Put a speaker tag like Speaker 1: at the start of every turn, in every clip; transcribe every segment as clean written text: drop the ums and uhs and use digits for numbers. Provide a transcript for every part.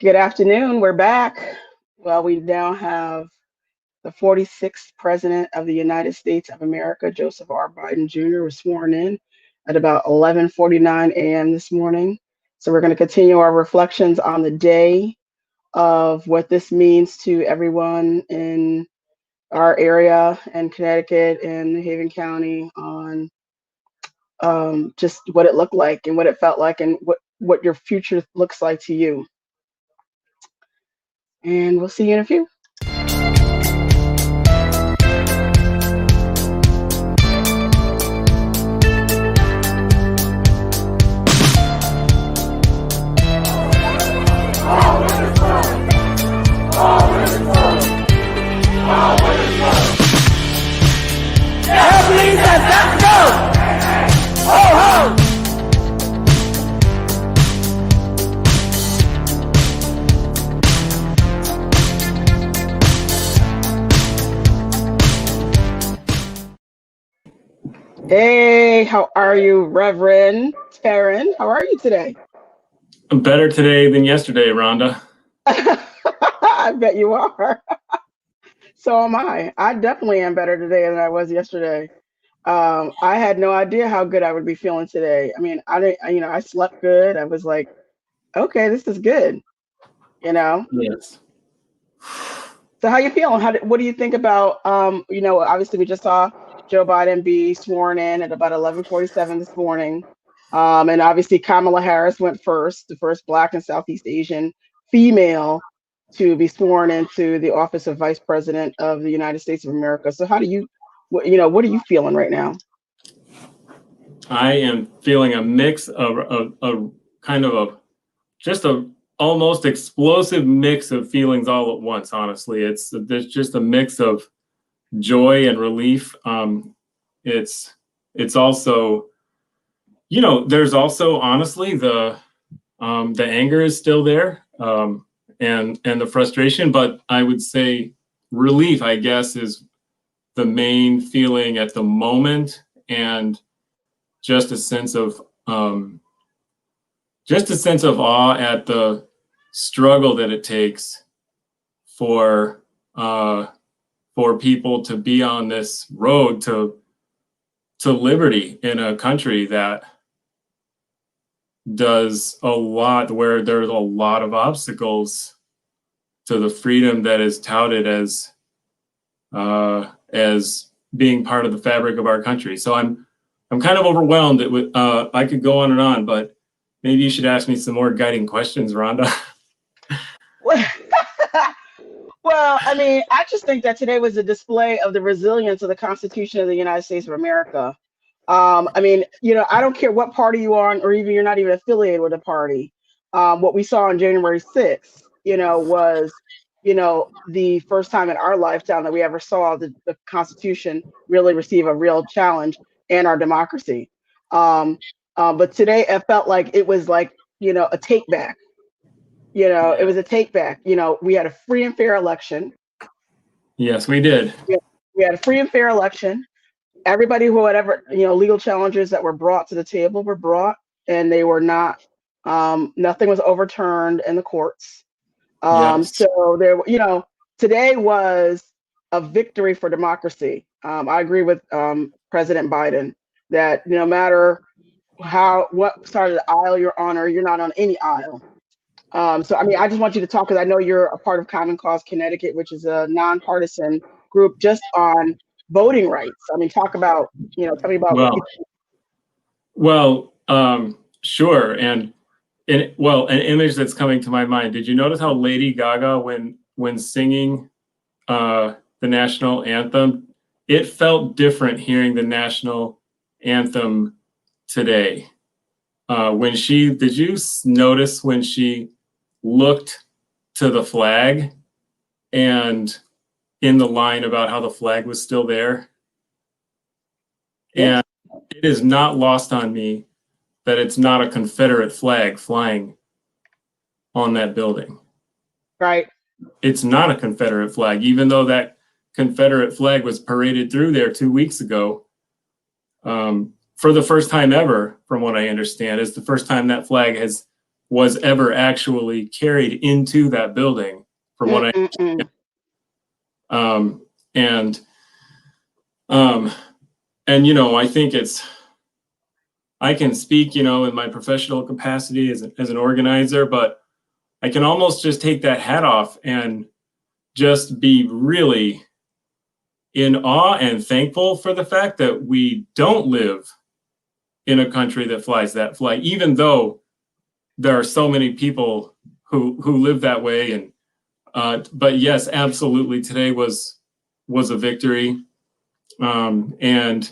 Speaker 1: Good afternoon. We're back. Well, we now have the 46th President of the United States of America, Joseph R. Biden Jr., was sworn in at about 11:49 a.m. this morning. So we're going to continue our reflections on the day of what this means to everyone in our area and Connecticut and New Haven County on just what it looked like and what it felt like and what your future looks like to you. And we'll see you in a few. Hey, how are you, Reverend Taryn? How are you today?
Speaker 2: I'm better today than yesterday, Rhonda.
Speaker 1: I bet you are. So am I. I definitely am better today than I was yesterday. I had no idea how good I would be feeling today. I mean, I didn't, I slept good. I was like, okay, this is good.
Speaker 2: Yes.
Speaker 1: So how you feeling? What do you think about, obviously we just saw Joe Biden be sworn in at about 11:47 this morning. And obviously Kamala Harris went first, the first Black and Southeast Asian female to be sworn into the office of Vice President of the United States of America. So what are you feeling right now?
Speaker 2: I am feeling a mix of just a almost explosive mix of feelings all at once. Honestly, there's just a mix of joy and relief. It's also, there's also honestly the anger is still there, and the frustration, but I would say relief, I guess, is the main feeling at the moment, and just a sense of awe at the struggle that it takes for people to be on this road to liberty in a country that does a lot, where there's a lot of obstacles to the freedom that is touted as being part of the fabric of our country. So I'm kind of overwhelmed. I could go on and on, but maybe you should ask me some more guiding questions, Rhonda.
Speaker 1: Well, I mean, I just think that today was a display of the resilience of the Constitution of the United States of America. I mean, I don't care what party you are on, or even you're not even affiliated with a party. What we saw on January 6th, was, the first time in our lifetime that we ever saw the Constitution really receive a real challenge and our democracy. But today it felt like it was like, a take back. It was a take back. We had a free and fair election.
Speaker 2: Yes, we did.
Speaker 1: We had a free and fair election. Everybody who whatever, legal challenges that were brought to the table were brought, and they were not, nothing was overturned in the courts.
Speaker 2: Yes.
Speaker 1: So there, today was a victory for democracy. I agree with President Biden that no matter what side of the aisle you're on, or you're not on any aisle. So, I mean, I just want you to talk, because I know you're a part of Common Cause Connecticut, which is a nonpartisan group just on voting rights. I mean, tell me about.
Speaker 2: Well, sure. And an image that's coming to my mind. Did you notice how Lady Gaga, when singing the national anthem, it felt different hearing the national anthem today? Did you notice when she looked to the flag and in the line about how the flag was still there?
Speaker 1: Yes.
Speaker 2: And it is not lost on me that it's not a Confederate flag flying on that building.
Speaker 1: Right.
Speaker 2: It's not a Confederate flag, even though that Confederate flag was paraded through there 2 weeks ago. For the first time ever, from what I understand, is the first time that flag was ever actually carried into that building, from what I
Speaker 1: Mm-mm-mm.
Speaker 2: and and I think I can speak, in my professional capacity as an organizer, but I can almost just take that hat off and just be really in awe and thankful for the fact that we don't live in a country that flies that flag, even though there are so many people who live that way. But yes, absolutely, today was a victory, and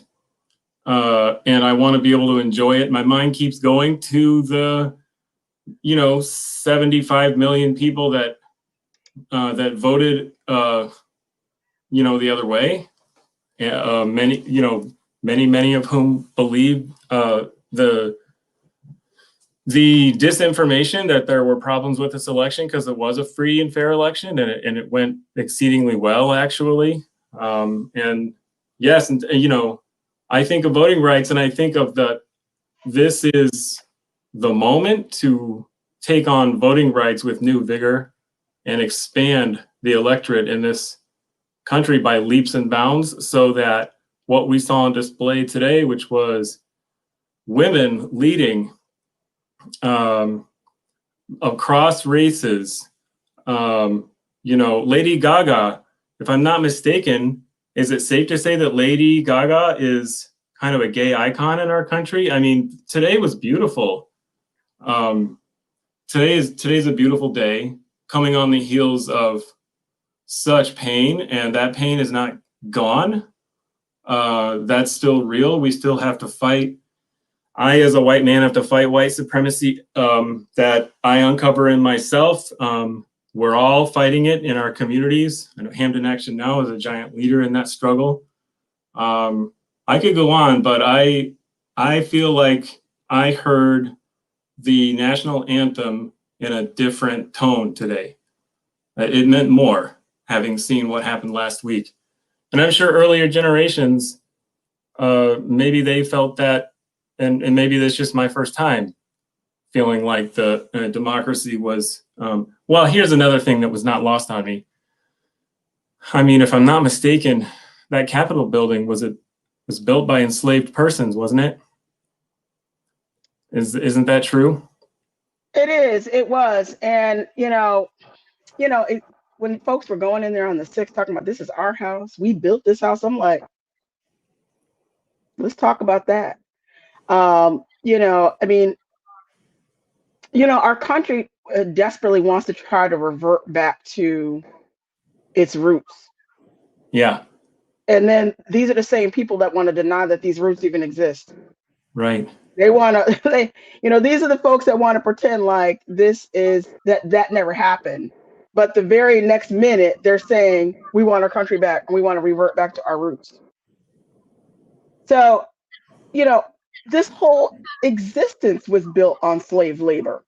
Speaker 2: I want to be able to enjoy it. My mind keeps going to the 75 million people that voted the other way. Many many of whom believe the disinformation that there were problems with this election, because it was a free and fair election, and it went exceedingly well, actually. And yes, and I think of voting rights, and I think of this is the moment to take on voting rights with new vigor and expand the electorate in this country by leaps and bounds, so that what we saw on display today, which was women leading across races, Lady Gaga, if I'm not mistaken, is it safe to say that Lady Gaga is kind of a gay icon in our country? I mean, today was beautiful. Today's a beautiful day, coming on the heels of such pain, and that pain is not gone. That's still real. We still have to fight. I, as a white man, have to fight white supremacy that I uncover in myself. We're all fighting it in our communities. I know Hamden Action Now is a giant leader in that struggle. I could go on, but I feel like I heard the national anthem in a different tone today. It meant more, having seen what happened last week. And I'm sure earlier generations, maybe they felt that, and maybe that's just my first time feeling like the democracy was. Well, here's another thing that was not lost on me. I mean, if I'm not mistaken, that Capitol building was built by enslaved persons, wasn't it? Isn't that true?
Speaker 1: It is. It was. And when folks were going in there on the 6th talking about, this is our house, we built this house, I'm like, let's talk about that. I mean, our country desperately wants to try to revert back to its roots.
Speaker 2: Yeah.
Speaker 1: And then these are the same people that want to deny that these roots even exist.
Speaker 2: Right.
Speaker 1: They want to, these are the folks that want to pretend like that never happened. But the very next minute, they're saying, we want our country back and we want to revert back to our roots. So, this whole existence was built on slave labor.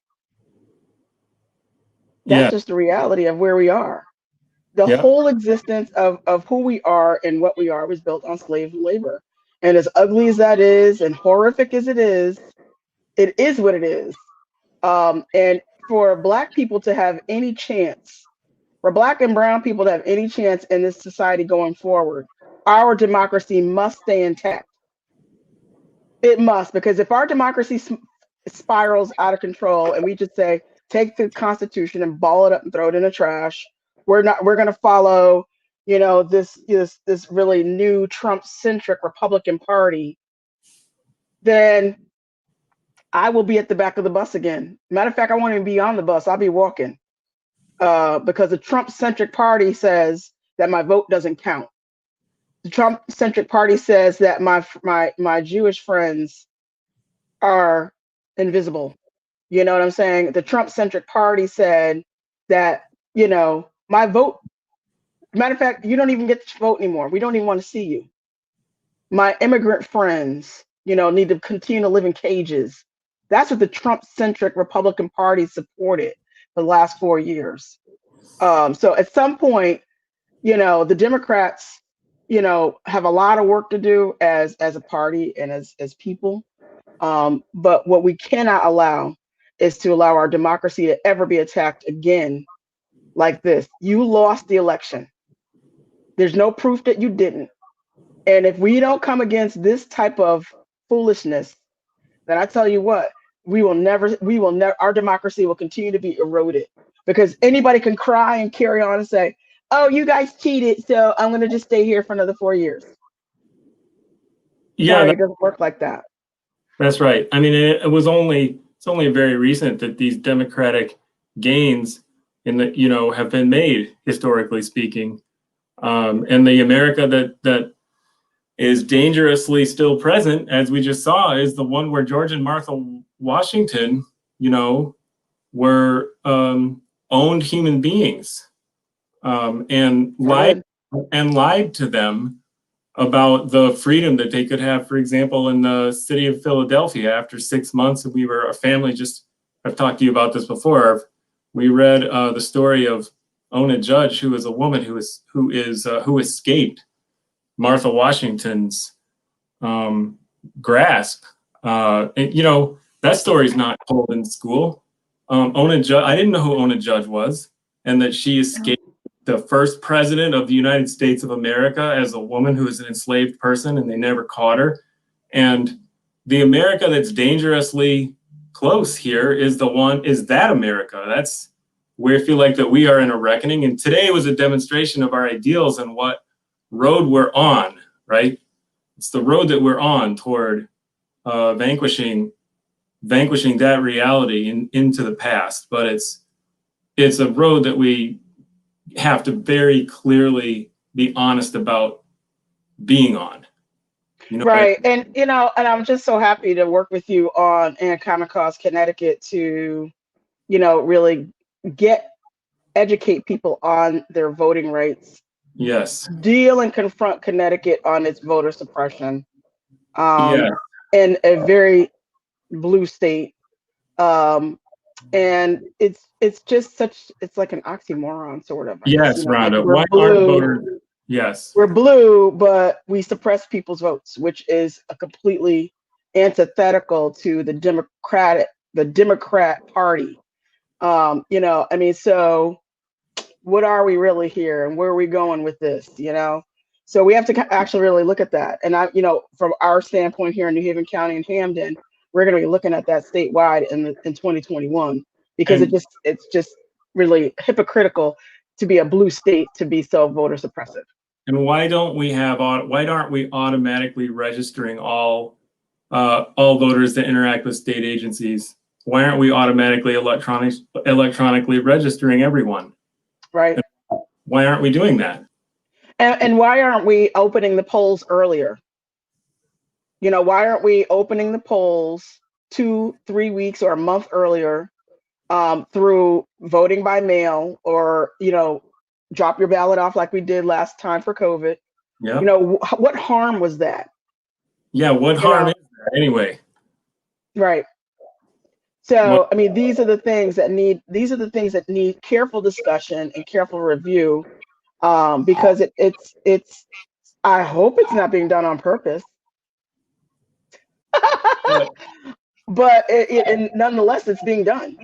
Speaker 1: That's
Speaker 2: Yeah.
Speaker 1: just the reality of where we are. The
Speaker 2: Yeah.
Speaker 1: whole existence of who we are and what we are was built on slave labor. And as ugly as that is, and horrific as it is what it is. And for Black people to have any chance, for Black and brown people to have any chance in this society going forward, our democracy must stay intact. It must, because if our democracy spirals out of control and we just say, take the Constitution and ball it up and throw it in the trash, we're going to follow, this really new Trump-centric Republican Party, then I will be at the back of the bus again. Matter of fact, I won't even be on the bus. I'll be walking, because the Trump-centric party says that my vote doesn't count. The Trump-centric party says that my Jewish friends are invisible. You know what I'm saying? The Trump-centric party said that, my vote, matter of fact, you don't even get to vote anymore. We don't even want to see you. My immigrant friends, need to continue to live in cages. That's what the Trump-centric Republican Party supported for the last 4 years. So at some point, the Democrats, have a lot of work to do as a party and as people. But what we cannot allow is to allow our democracy to ever be attacked again like this. You lost the election. There's no proof that you didn't. And if we don't come against this type of foolishness, then I tell you what, our democracy will continue to be eroded, because anybody can cry and carry on and say, oh, you guys cheated, so I'm going to just stay here for another 4 years.
Speaker 2: Yeah,
Speaker 1: Sorry, it doesn't work like that.
Speaker 2: that's right. I mean, it's only very recent that these democratic gains have been made, historically speaking. And the America that is dangerously still present, as we just saw, is the one where George and Martha Washington, were owned human beings, and lied to them about the freedom that they could have. For example, in the city of Philadelphia, after 6 months, we were a family. I've talked to you about this before. We read the story of Ona Judge, who is a woman who escaped Martha Washington's grasp. That story's not told in school. Ona Judge, I didn't know who Ona Judge was, and that she escaped the first president of the United States of America as a woman who was an enslaved person, and they never caught her. And the America that's dangerously close here is that America. That's where I feel like that we are in a reckoning. And today was a demonstration of our ideals and what road we're on, right? It's the road that we're on toward vanquishing that reality into the past. But it's a road that we have to very clearly be honest about being on.
Speaker 1: Right. And and I'm just so happy to work with you on Anaconda Connecticut to, really educate people on their voting rights.
Speaker 2: Yes.
Speaker 1: Deal and confront Connecticut on its voter suppression.
Speaker 2: Yeah.
Speaker 1: In a very blue state. And it's just it's like an oxymoron, sort of.
Speaker 2: Yes, Rhonda.
Speaker 1: We're
Speaker 2: Why
Speaker 1: blue,
Speaker 2: aren't voters? Yes.
Speaker 1: We're blue, but we suppress people's votes, which is a completely antithetical to the Democrat Party. So what are we really here, and where are we going with this? So we have to actually really look at that. And from our standpoint here in New Haven County and Hamden, we're going to be looking at that statewide in 2021, because it's just really hypocritical to be a blue state to be so voter suppressive.
Speaker 2: And why aren't we automatically registering all voters that interact with state agencies? Why aren't we automatically electronically registering everyone?
Speaker 1: Right.
Speaker 2: And why aren't we doing that?
Speaker 1: And why aren't we opening the polls earlier? Why aren't we opening the polls 2-3 weeks or a month earlier, through voting by mail, or drop your ballot off like we did last time for COVID?
Speaker 2: Yeah.
Speaker 1: What harm was that?
Speaker 2: Yeah. What harm is that anyway?
Speaker 1: Right. So, these are the things that need careful discussion and careful review, because it's I hope it's not being done on purpose. But and nonetheless, it's being done.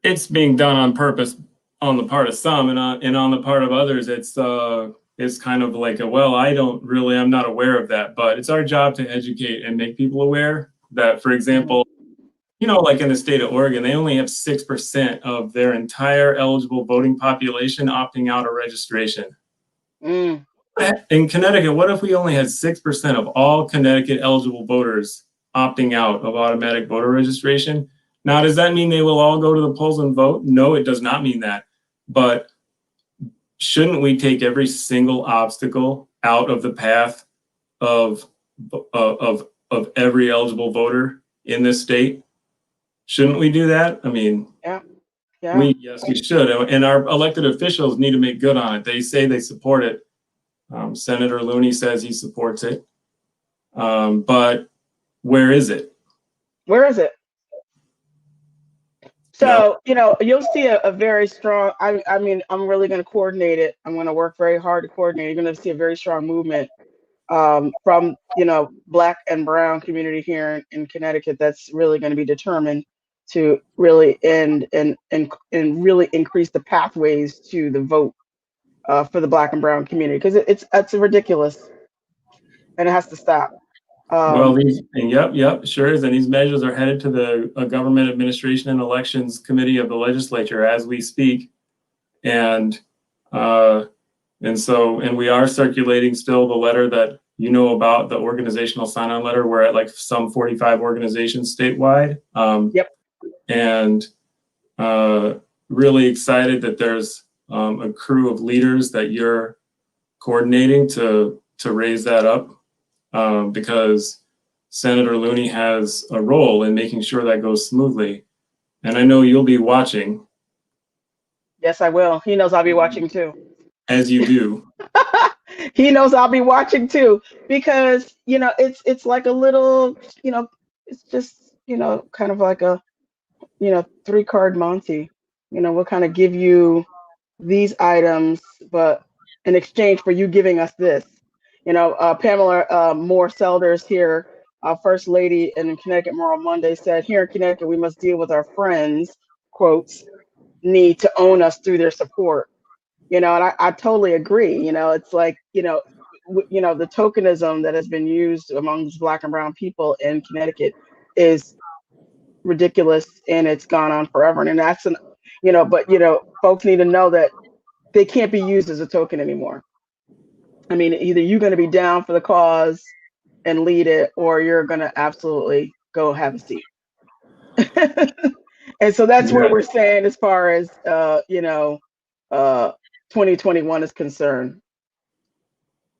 Speaker 2: It's being done on purpose on the part of some, and on the part of others, it's kind of like I'm not aware of that. But it's our job to educate and make people aware that, for example, like in the state of Oregon, they only have 6% of their entire eligible voting population opting out of registration. In Connecticut, what if we only had 6% of all Connecticut eligible voters opting out of automatic voter registration? Now, does that mean they will all go to the polls and vote? No, it does not mean that. But shouldn't we take every single obstacle out of the path of every eligible voter in this state? Shouldn't we do that?
Speaker 1: Yeah.
Speaker 2: Yes, we should. And our elected officials need to make good on it. They say they support it. Senator Looney says he supports it. But where is it?
Speaker 1: Where is it? So, you'll see a very strong, I'm really going to coordinate it. I'm going to work very hard to coordinate. You're going to see a very strong movement from Black and Brown community here in Connecticut that's really going to be determined to really end and really increase the pathways to the vote for the Black and Brown community, because it's ridiculous and it has to stop.
Speaker 2: Well, yep, sure is. And these measures are headed to the Government Administration and Elections Committee of the legislature as we speak. And we are circulating still the letter that about, the organizational sign-on letter. We're at like some 45 organizations statewide.
Speaker 1: Yep.
Speaker 2: And really excited that there's a crew of leaders that you're coordinating to raise that up, because Senator Looney has a role in making sure that goes smoothly. And I know you'll be watching.
Speaker 1: Yes, I will. He knows I'll be watching too.
Speaker 2: As you do.
Speaker 1: He knows I'll be watching too, because it's like a little, it's just kind of like a 3-card Monty. We'll kind of give you these items, but in exchange for you giving us this. Pamela Moore Selders here, First Lady in Connecticut Moral Monday, said, "Here in Connecticut, we must deal with our friends, quotes, need to own us through their support." And I totally agree. It's like, the tokenism that has been used among Black and Brown people in Connecticut is ridiculous, and it's gone on forever. And that's but folks need to know that they can't be used as a token anymore. I mean, either you're going to be down for the cause and lead it, or you're going to absolutely go have a seat. And so that's where we're saying as far as 2021 is concerned.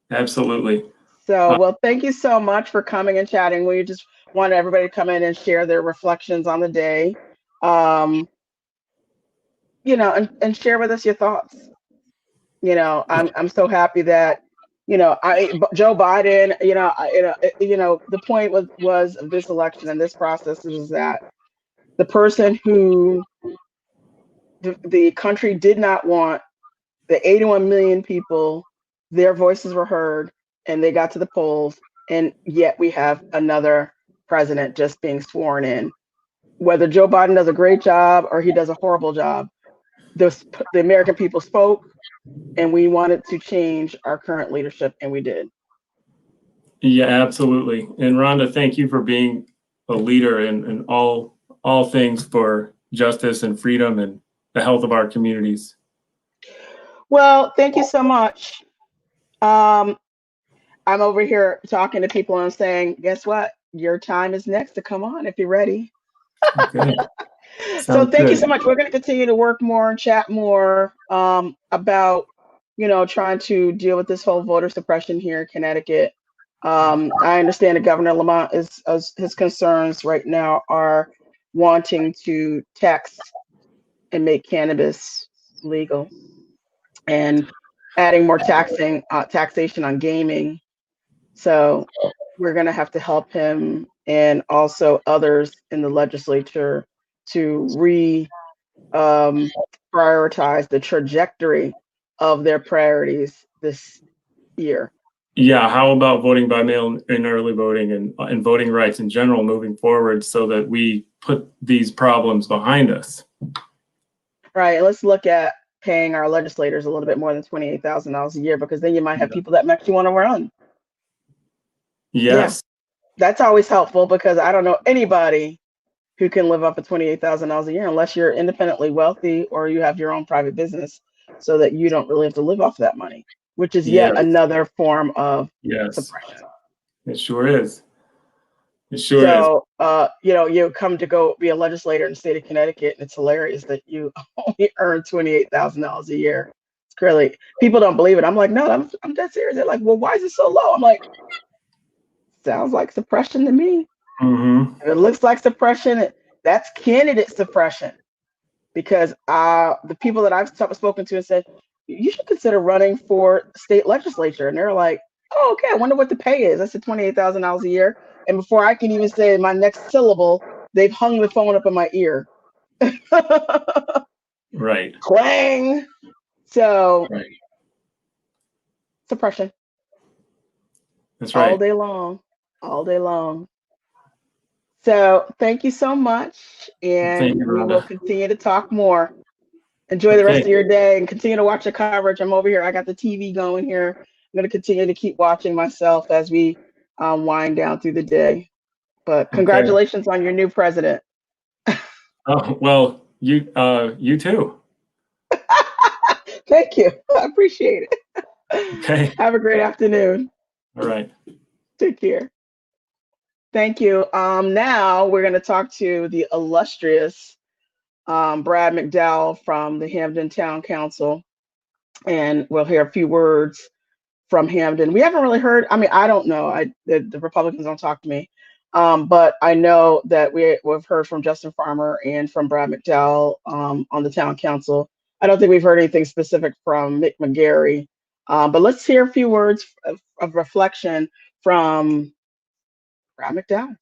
Speaker 2: Absolutely.
Speaker 1: So, well, thank you so much for coming and chatting. We just wanted everybody to come in and share their reflections on the day, and share with us your thoughts. I'm so happy that, Joe Biden, the point was of this election and this process is that the person who the country did not want, the 81 million people, their voices were heard and they got to the polls, and yet we have another president just being sworn in. Whether Joe Biden does a great job or he does a horrible job, the American people spoke, and we wanted to change our current leadership, and we did.
Speaker 2: Yeah, absolutely. And Rhonda, thank you for being a leader in all things for justice and freedom and the health of our communities.
Speaker 1: Well, thank you so much. I'm over here talking to people and saying, guess what? Your time is next to come on if you're ready.
Speaker 2: Okay.
Speaker 1: So thank you so much. We're going to continue to work more and chat more about, trying to deal with this whole voter suppression here in Connecticut. I understand that Governor Lamont his concerns right now are wanting to tax and make cannabis legal and adding more taxation on gaming. So we're going to have to help him and also others in the legislature to prioritize the trajectory of their priorities this year.
Speaker 2: Yeah, how about voting by mail and early voting and voting rights in general moving forward so that we put these problems behind us?
Speaker 1: Right. And let's look at paying our legislators a little bit more than $28,000 a year, because then you might have people that actually want to run.
Speaker 2: Yes.
Speaker 1: Yeah, that's always helpful, because I don't know anybody who can live up to $28,000 a year unless you're independently wealthy or you have your own private business, so that you don't really have to live off that money, which is yet another form of suppression.
Speaker 2: It sure is. It sure is.
Speaker 1: You come to go be a legislator in the state of Connecticut, and it's hilarious that you only earn $28,000 a year. It's clearly, people don't believe it. I'm like, no, I'm dead serious. They're like, well, why is it so low? I'm like, sounds like suppression to me.
Speaker 2: Mm-hmm.
Speaker 1: If it looks like suppression, that's candidate suppression. Because the people that I've spoken to and said, you should consider running for state legislature. And they're like, oh, okay, I wonder what the pay is. I said $28,000 a year. And before I can even say my next syllable, they've hung the phone up in my ear.
Speaker 2: Right.
Speaker 1: Clang. So, suppression.
Speaker 2: That's
Speaker 1: All
Speaker 2: right.
Speaker 1: day long, all day long. So thank you so much,
Speaker 2: Thank
Speaker 1: and
Speaker 2: you,
Speaker 1: we will
Speaker 2: Rhonda.
Speaker 1: continue to talk more. Enjoy the rest
Speaker 2: Okay.
Speaker 1: of your day and continue to watch the coverage. I'm over here. I got the TV going here. I'm going to continue to keep watching myself as we wind down through the day. But
Speaker 2: Okay.
Speaker 1: congratulations on your new president.
Speaker 2: Oh, well, you too.
Speaker 1: Thank you. I appreciate it.
Speaker 2: Okay.
Speaker 1: Have a great afternoon.
Speaker 2: All right.
Speaker 1: Take care. Thank you. Now we're going to talk to the illustrious Brad McDowell from the Hampden Town Council, and we'll hear a few words from Hampden. We haven't really heard. I mean, I don't know. The Republicans don't talk to me, but I know that we've heard from Justin Farmer and from Brad McDowell on the Town Council. I don't think we've heard anything specific from Mick McGarry, but let's hear a few words of reflection from Brad McDowell.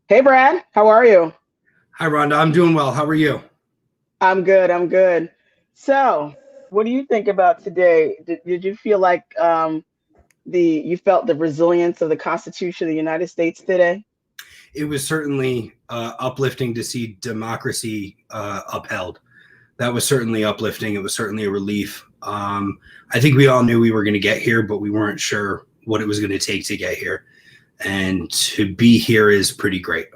Speaker 1: Hey, Brad, how are you?
Speaker 3: Hi, Rhonda. I'm doing well. How are you?
Speaker 1: I'm good. I'm good. So, what do you think about today? Did you feel like you felt the resilience of the Constitution of the United States today?
Speaker 3: It was certainly uplifting to see democracy upheld. That was certainly uplifting. It was certainly a relief. I think we all knew we were going to get here, but we weren't sure what it was going to take to get here. And to be here is pretty great.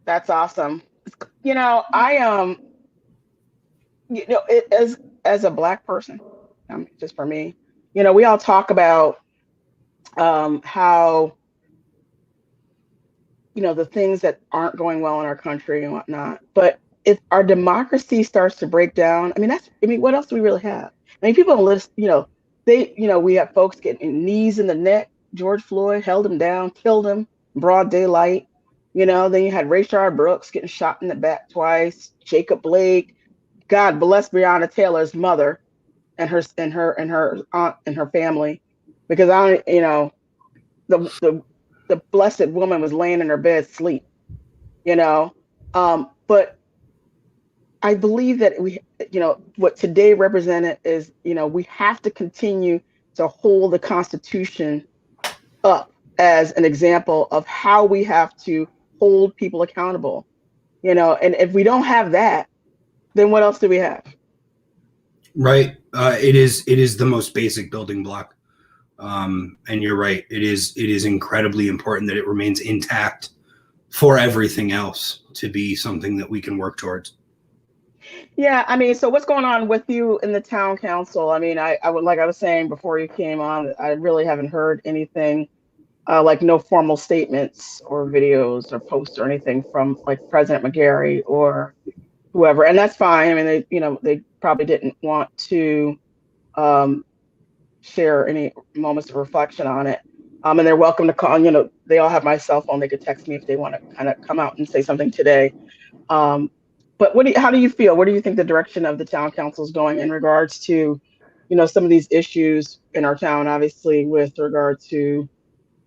Speaker 1: That's awesome. You know, as a Black person, just for me, we all talk about how the things that aren't going well in our country and whatnot. But if our democracy starts to break down, what else do we really have? I mean, people list, we have folks getting knees in the neck. George Floyd held him down, killed him in broad daylight. Then you had Rayshard Brooks getting shot in the back twice. Jacob Blake, God bless Breonna Taylor's mother and her aunt and her family, because the blessed woman was laying in her bed asleep, but I believe that what today represented is, we have to continue to hold the Constitution up as an example of how we have to hold people accountable, and if we don't have that, then what else do we have?
Speaker 3: Right. It is the most basic building block. And you're right. It is incredibly important that it remains intact for everything else to be something that we can work towards.
Speaker 1: Yeah, so what's going on with you in the town council? I would, like I was saying before you came on, I really haven't heard anything, like no formal statements or videos or posts or anything from like President McGarry or whoever, and that's fine. I mean, they probably didn't want to share any moments of reflection on it. And they're welcome to call. They all have my cell phone. They could text me if they want to kind of come out and say something today. But how do you feel? What do you think the direction of the town council is going in regards to, some of these issues in our town? Obviously, with regard to,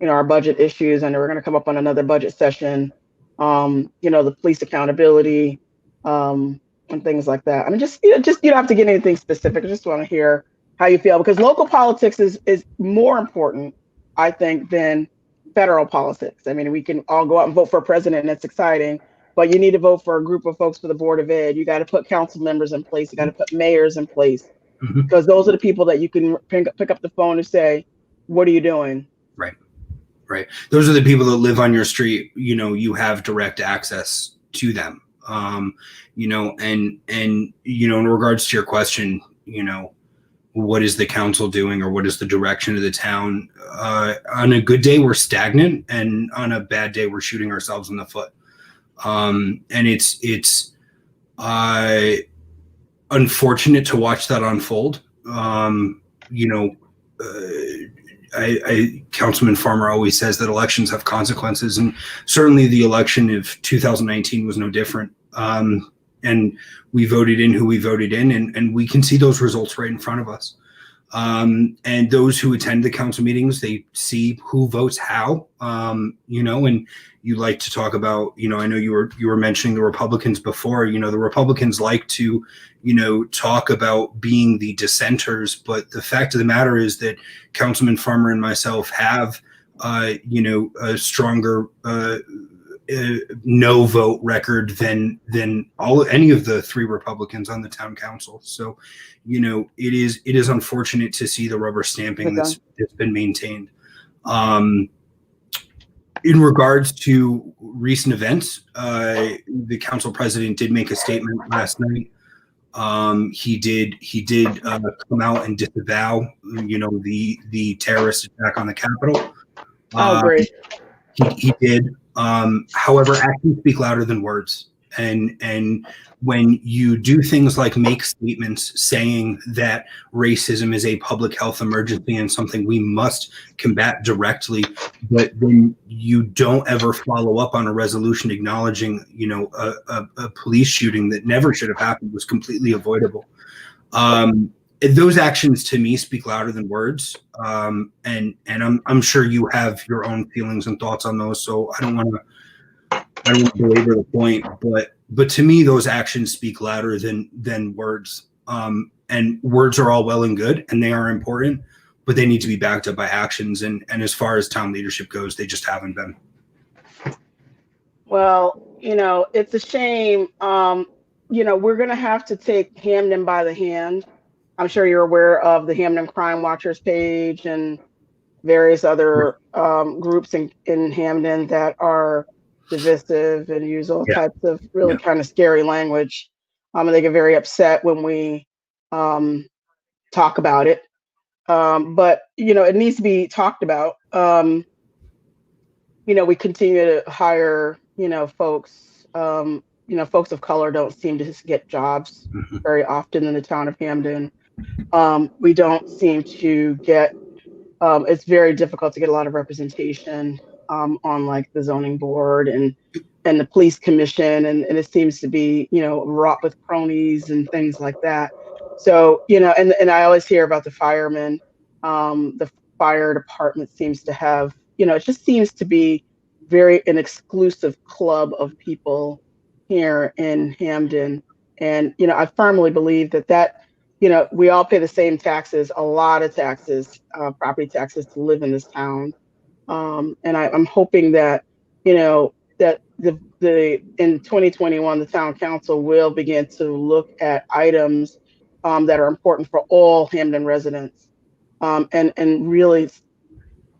Speaker 1: our budget issues, and we're going to come up on another budget session. The police accountability, and things like that. I mean, just you don't have to get anything specific. I just want to hear how you feel, because local politics is more important, I think, than federal politics. I mean, we can all go out and vote for a president, and it's exciting, but you need to vote for a group of folks for the Board of Ed. You got to put council members in place. You got to put mayors in place, because those are the people that you can pick up the phone and say, "What are you doing?"
Speaker 3: Right. Those are the people that live on your street. You have direct access to them. And in regards to your question, what is the council doing, or what is the direction of the town? On a good day, we're stagnant, and on a bad day, we're shooting ourselves in the foot. And it's unfortunate to watch that unfold. Councilman Farmer always says that elections have consequences, and certainly the election of 2019 was no different. And we voted in who we voted in, and we can see those results right in front of us. And those who attend the council meetings, they see who votes how, you know, and you like to talk about, you know, I know you were mentioning the Republicans before, you know, the Republicans like to, you know, talk about being the dissenters, but the fact of the matter is that Councilman Farmer and myself have, you know, a stronger no vote record than any of the 3 Republicans on the town council. So, you know, it is unfortunate to see the rubber stamping that's been maintained. In regards to recent events, the council president did make a statement last night. He did come out and disavow, you know, the terrorist attack on the Capitol.
Speaker 1: Oh, great.
Speaker 3: He did. However, actions speak louder than words. And when you do things like make statements saying that racism is a public health emergency and something we must combat directly, but then you don't ever follow up on a resolution acknowledging, you know, a police shooting that never should have happened, was completely avoidable. Those actions to me speak louder than words. And I'm sure you have your own feelings and thoughts on those. So I don't want to belabor the point, but to me, those actions speak louder than words. And words are all well and good, and they are important, but they need to be backed up by actions. And as far as town leadership goes, they just haven't been.
Speaker 1: Well, you know, it's a shame. You know, we're going to have to take Hamden by the hand. I'm sure you're aware of the Hamden Crime Watchers page and various other groups in Hamden that are divisive and use all types of really kind of scary language. And they get very upset when we talk about it. But, you know, it needs to be talked about. You know, we continue to hire, you know, folks, you know, folks of color don't seem to get jobs very often in the town of Hamden. We don't seem to get, it's very difficult to get a lot of representation on like the zoning board and the police commission. And it seems to be, you know, wrought with cronies and things like that. So, you know, and I always hear about the firemen. The fire department seems to have, you know, it just seems to be an exclusive club of people here in Hamden. And, you know, I firmly believe that, you know, we all pay the same taxes, a lot of taxes, property taxes to live in this town. And I'm hoping that, you know, that in 2021, the town council will begin to look at items that are important for all Hamden residents, and really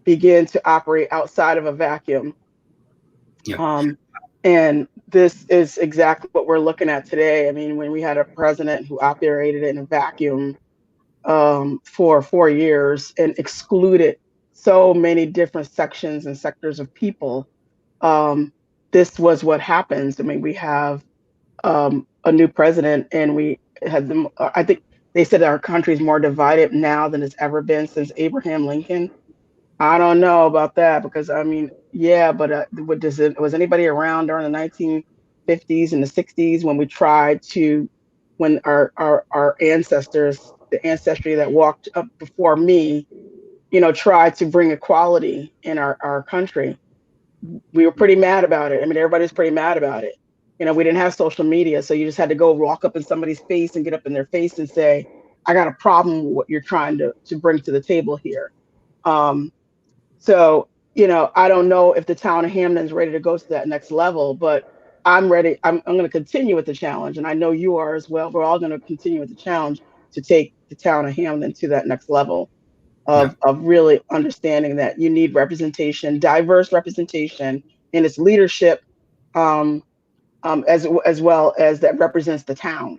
Speaker 1: begin to operate outside of a vacuum. And this is exactly what we're looking at today. I mean, when we had a president who operated in a vacuum for 4 years and excluded so many different sections and sectors of people, this was what happens. I mean, we have a new president, and we had them. I think they said our country is more divided now than it's ever been since Abraham Lincoln. I don't know about that, because I mean, yeah, but was anybody around during the 1950s and the 60s when our ancestors, the ancestry that walked up before me, you know, tried to bring equality in our country? We were pretty mad about it. I mean, everybody's pretty mad about it. You know, we didn't have social media, so you just had to go walk up in somebody's face and get up in their face and say, I got a problem with what you're trying to bring to the table here. So, you know, I don't know if the town of Hamden is ready to go to that next level, but I'm ready. I'm going to continue with the challenge, and I know you are as well. We're all going to continue with the challenge to take the town of Hamden to that next level of really understanding that you need representation, diverse representation in its leadership, as well as that represents the town.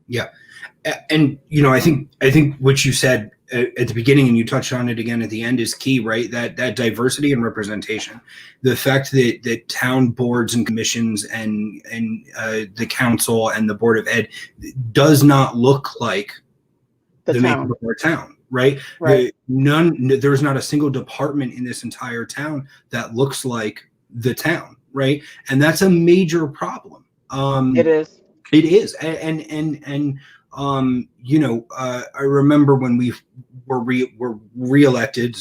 Speaker 3: Yeah. And, you know, I think what you said at the beginning, and you touched on it again at the end, is key, right? That diversity and representation, the fact that town boards and commissions and the council and the board of ed does not look like the makeup of our town, right? There's not a single department in this entire town that looks like the town, right? And that's a major problem.
Speaker 1: It is.
Speaker 3: It is. And I remember when we were reelected,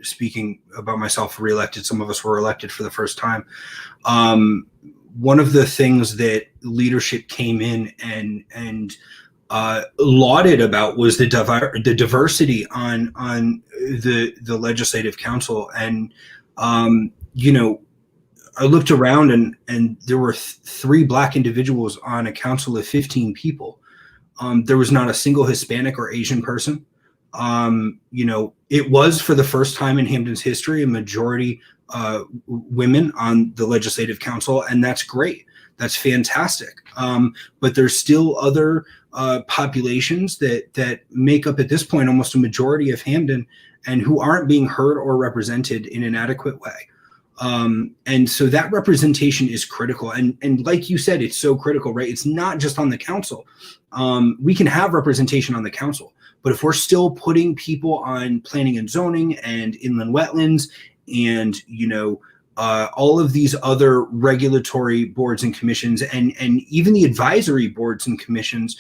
Speaker 3: speaking about myself, reelected, some of us were elected for the first time. One of the things that leadership came in and lauded about was the diversity on the legislative council. And I looked around and there were 3 Black individuals on a council of 15 people. There was not a single Hispanic or Asian person. It was, for the first time in Hampton's history, a majority women on the legislative council, and that's great. That's fantastic. But there's still other populations that make up, at this point, almost a majority of Hampton, and who aren't being heard or represented in an adequate way. And so that representation is critical. And like you said, it's so critical, right? It's not just on the council. We can have representation on the council, but if we're still putting people on planning and zoning and inland wetlands and, all of these other regulatory boards and commissions and even the advisory boards and commissions,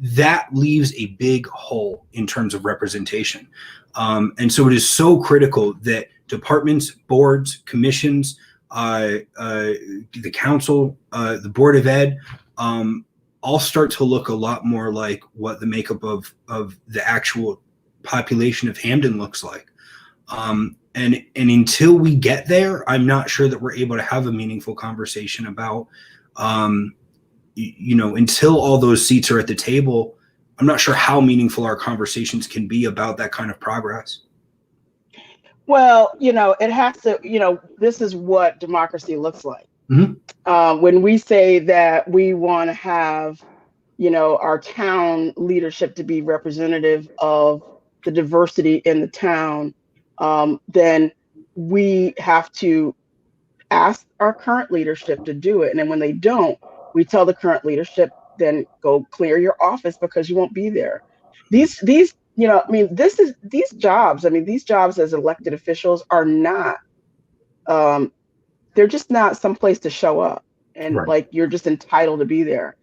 Speaker 3: that leaves a big hole in terms of representation. And so it is so critical that departments, boards, commissions, the council, the Board of Ed, all start to look a lot more like what the makeup of the actual population of Hampden looks like. And until we get there, I'm not sure that we're able to have a meaningful conversation about, until all those seats are at the table, I'm not sure how meaningful our conversations can be about that kind of progress.
Speaker 1: Well, it has to, this is what democracy looks like.
Speaker 3: Mm-hmm.
Speaker 1: When we say that we want to have, our town leadership to be representative of the diversity in the town, then we have to ask our current leadership to do it. And then when they don't, we tell the current leadership, then go clear your office because you won't be there. These these jobs as elected officials are not, they're just not someplace to show up and
Speaker 3: Right.
Speaker 1: like you're just entitled to be there.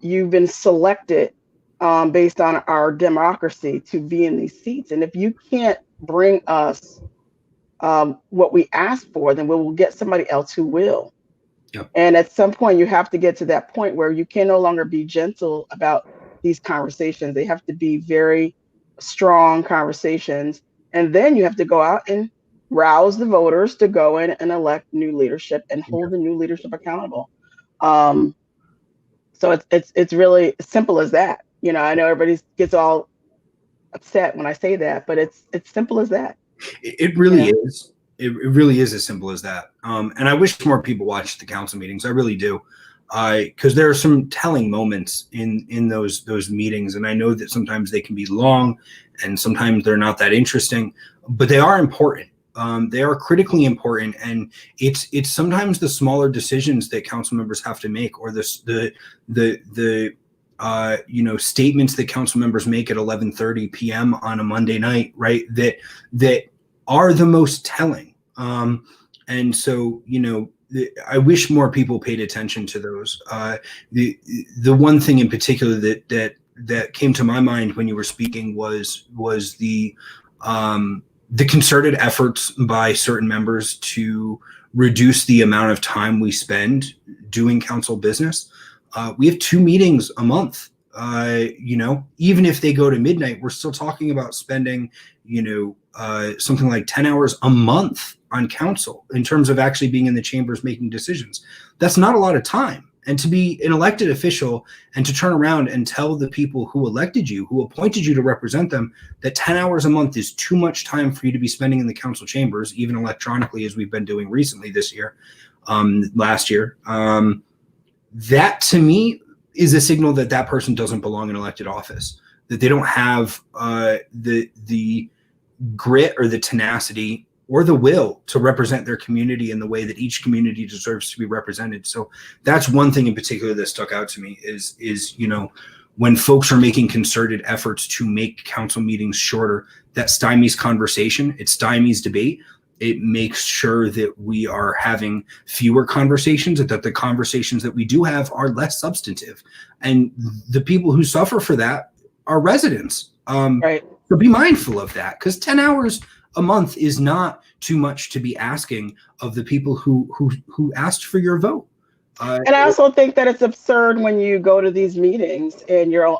Speaker 1: You've been selected based on our democracy to be in these seats. And if you can't bring us what we ask for, then we will get somebody else who will.
Speaker 3: Yep.
Speaker 1: And at some point, you have to get to that point where you can no longer be gentle about these conversations. They have to be very strong conversations. And then you have to go out and rouse the voters to go in and elect new leadership and hold the new leadership accountable. So it's really simple as that. I know everybody gets all upset when I say that, but it's simple as that.
Speaker 3: It really is. It really is as simple as that. And I wish more people watched the council meetings. I really do. Because there are some telling moments in those meetings. And I know that sometimes they can be long and sometimes they're not that interesting, but they are important. They are critically important. And it's sometimes the smaller decisions that council members have to make, or the statements that council members make at 11:30 p.m. on a Monday night, right? That are the most telling. And so, I wish more people paid attention to those. The one thing in particular that came to my mind when you were speaking was the concerted efforts by certain members to reduce the amount of time we spend doing council business. We have 2 meetings a month. Even if they go to midnight, we're still talking about spending, something like 10 hours a month on council in terms of actually being in the chambers making decisions. That's not a lot of time. And to be an elected official and to turn around and tell the people who elected you, who appointed you to represent them, that 10 hours a month is too much time for you to be spending in the council chambers, even electronically, as we've been doing recently this year, last year. That to me is a signal that person doesn't belong in elected office, that they don't have the grit or the tenacity or the will to represent their community in the way that each community deserves to be represented. So that's one thing in particular that stuck out to me is when folks are making concerted efforts to make council meetings shorter, that stymies conversation, it stymies debate. It makes sure that we are having fewer conversations, and that the conversations that we do have are less substantive. And the people who suffer for that are residents.
Speaker 1: Right.
Speaker 3: So be mindful of that, because 10 hours a month is not too much to be asking of the people who asked for your vote.
Speaker 1: And I also think that it's absurd when you go to these meetings and you're,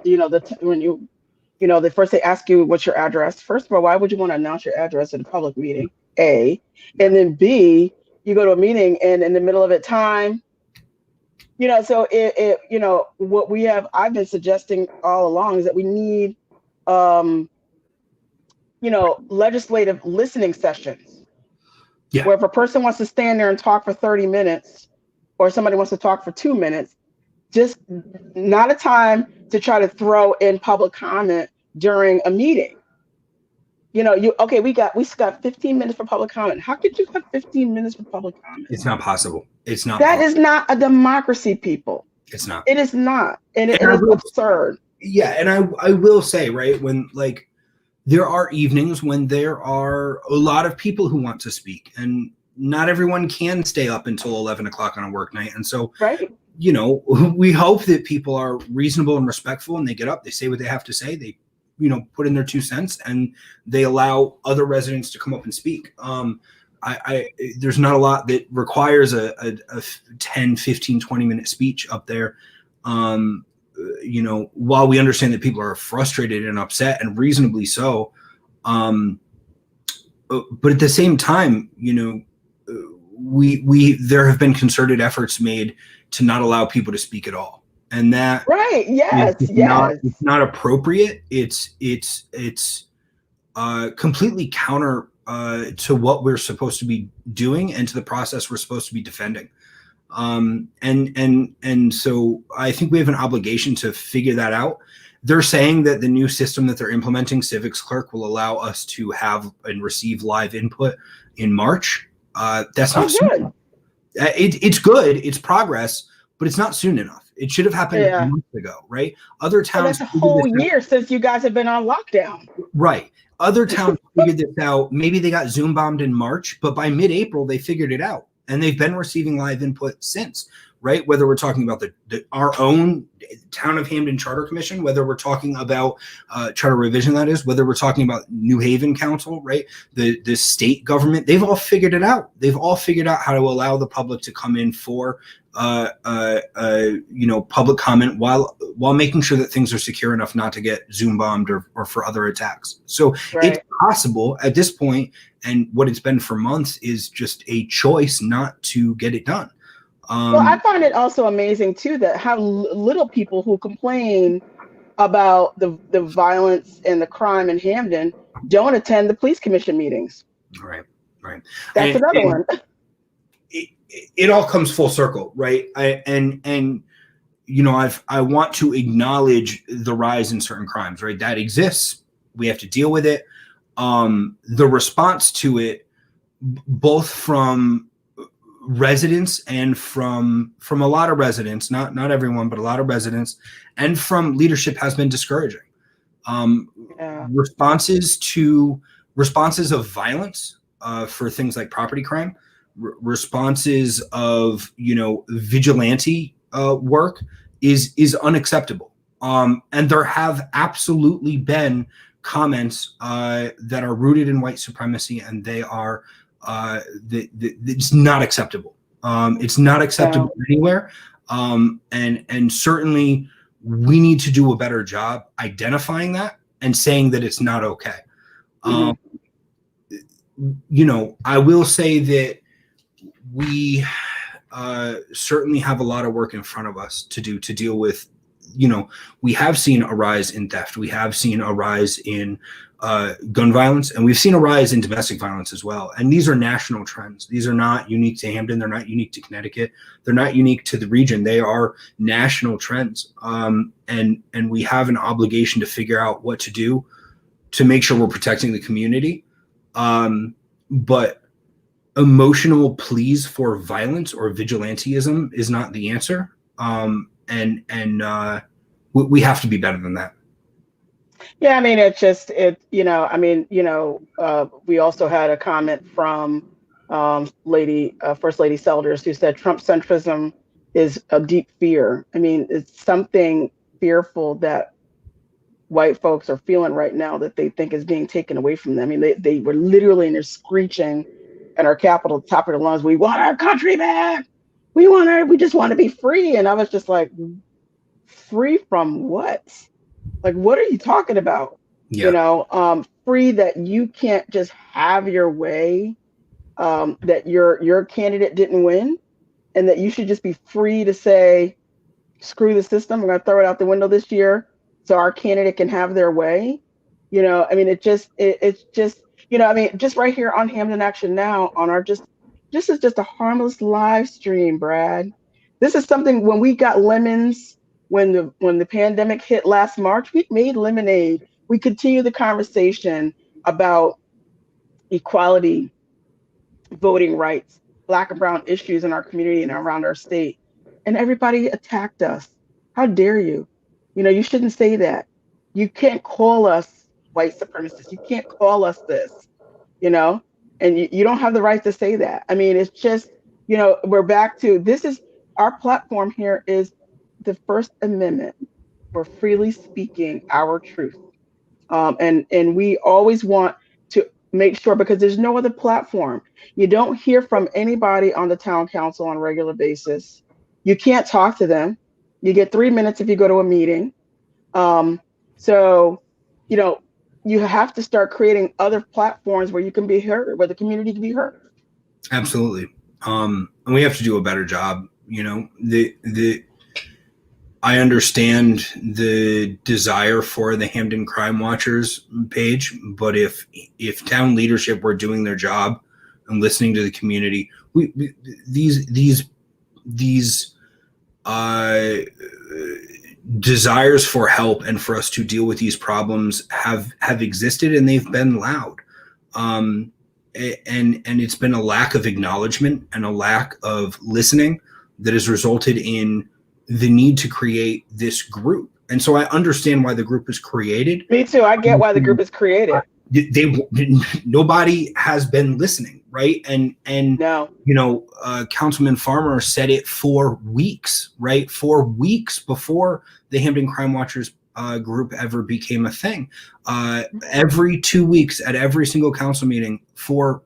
Speaker 1: when they first they ask you what's your address. First of all, why would you want to announce your address at a public meeting? A, and then B, you go to a meeting and in the middle of it time, so what I've been suggesting all along is that we need, legislative listening sessions.
Speaker 3: Yeah.
Speaker 1: Where if a person wants to stand there and talk for 30 minutes, or somebody wants to talk for 2 minutes, just not a time to try to throw in public comment during a meeting. We got 15 minutes for public comment. How could you have 15 minutes for public comment?
Speaker 3: It's not possible. It's not.
Speaker 1: That is not a democracy, people.
Speaker 3: It's not.
Speaker 1: It is not. And it is absurd.
Speaker 3: Yeah. And I will say, right, when there are evenings when there are a lot of people who want to speak, and not everyone can stay up until 11 o'clock on a work night. And so,
Speaker 1: right.
Speaker 3: We hope that people are reasonable and respectful, and they get up, they say what they have to say, they, put in their 2 cents, and they allow other residents to come up and speak. There's not a lot that requires a 10, 15, 20-minute speech up there. While we understand that people are frustrated and upset, and reasonably so, but at the same time, there have been concerted efforts made to not allow people to speak at all, and that
Speaker 1: right, yes,
Speaker 3: it's not appropriate. It's completely counter to what we're supposed to be doing and to the process we're supposed to be defending. And so I think we have an obligation to figure that out. They're saying that the new system that they're implementing, Civics Clerk, will allow us to have and receive live input in March. That's not
Speaker 1: good.
Speaker 3: It's good. It's progress, but it's not soon enough. It should have happened a month ago, right? Other towns.
Speaker 1: That's a whole year since you guys have been on lockdown.
Speaker 3: Right. Other towns figured this out. Maybe they got Zoom bombed in March, but by mid-April, they figured it out. And they've been receiving live input since, right? Whether we're talking about our own Town of Hamden Charter Commission, whether we're talking about charter revision, that is, whether we're talking about New Haven Council, right? The state government, they've all figured it out. They've all figured out how to allow the public to come in for public comment while making sure that things are secure enough not to get Zoom bombed or for other attacks. So It's possible at this point, and what it's been for months is just a choice not to get it done.
Speaker 1: Well, I find it also amazing too that how little people who complain about the violence and the crime in Hamden don't attend the police commission meetings.
Speaker 3: Right.
Speaker 1: That's another one.
Speaker 3: It all comes full circle, right? I want to acknowledge the rise in certain crimes, right? That exists. We have to deal with it. The response to it, both from residents and from a lot of residents, not everyone, but a lot of residents, and from leadership, has been discouraging. Responses of violence for things like property crime, responses of vigilante work is unacceptable. And there have absolutely been comments that are rooted in white supremacy, and they are it's not acceptable. It's not acceptable anywhere. And certainly we need to do a better job identifying that and saying that it's not okay. I will say that we certainly have a lot of work in front of us to deal with. We have seen a rise in theft. We have seen a rise in gun violence, and we've seen a rise in domestic violence as well. And these are national trends. These are not unique to Hamden. They're not unique to Connecticut. They're not unique to the region. They are national trends. And we have an obligation to figure out what to do to make sure we're protecting the community. But emotional pleas for violence or vigilantism is not the answer. And we have to be better than that.
Speaker 1: Yeah, I mean, we also had a comment from First Lady Selders, who said Trump centrism is a deep fear. I mean, it's something fearful that white folks are feeling right now that they think is being taken away from them. I mean, they were literally in there screeching at our Capitol, top of their lungs, "We want our country back. We just want to be free." And I was just like, free from what? Like, what are you talking about?
Speaker 3: Yeah.
Speaker 1: Free that you can't just have your way, that your candidate didn't win, and that you should just be free to say, screw the system. We're going to throw it out the window this year so our candidate can have their way. I mean, it's just, I mean, just right here on Hamden Action Now on our this is just a harmless live stream, Brad. This is something when we got lemons, when the pandemic hit last March, we made lemonade. We continue the conversation about equality, voting rights, Black and brown issues in our community and around our state. And everybody attacked us. How dare you? You shouldn't say that. You can't call us white supremacists. You can't call us this, you know, and you don't have the right to say that. I mean, it's just, we're back to this is our platform here is the First Amendment. We're freely speaking our truth. And we always want to make sure, because there's no other platform. You don't hear from anybody on the town council on a regular basis. You can't talk to them. You get 3 minutes if you go to a meeting. So, you have to start creating other platforms where you can be heard, where the community can be heard.
Speaker 3: Absolutely. And we have to do a better job. I understand the desire for the Hamden Crime Watchers page, but if town leadership were doing their job and listening to the community, these desires for help and for us to deal with these problems have existed, and they've been loud. And it's been a lack of acknowledgement and a lack of listening that has resulted in the need to create this group. And so I understand why the group is created.
Speaker 1: Me too. I get why the group is created.
Speaker 3: Nobody has been listening, right? And
Speaker 1: no.
Speaker 3: Councilman Farmer said it for weeks, right? 4 weeks before the Hamden Crime Watchers group ever became a thing. Every 2 weeks at every single council meeting for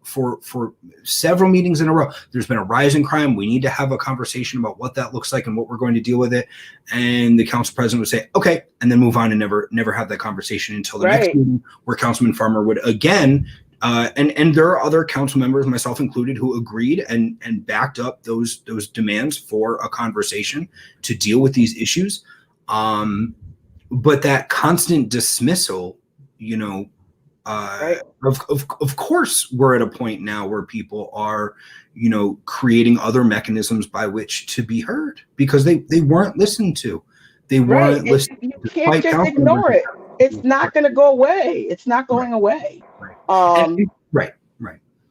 Speaker 3: several meetings in a row, there's been a rise in crime. We need to have a conversation about what that looks like and what we're going to deal with it. And the council president would say, okay, and then move on and never have that conversation until the next meeting, where Councilman Farmer would again, and there are other council members, myself included, who agreed and backed up those demands for a conversation to deal with these issues. But that constant dismissal, of course, we're at a point now where people are, creating other mechanisms by which to be heard, because they weren't listened to. They weren't listened.
Speaker 1: You can't just ignore it. It's not going to go away. It's not going away.
Speaker 3: Right.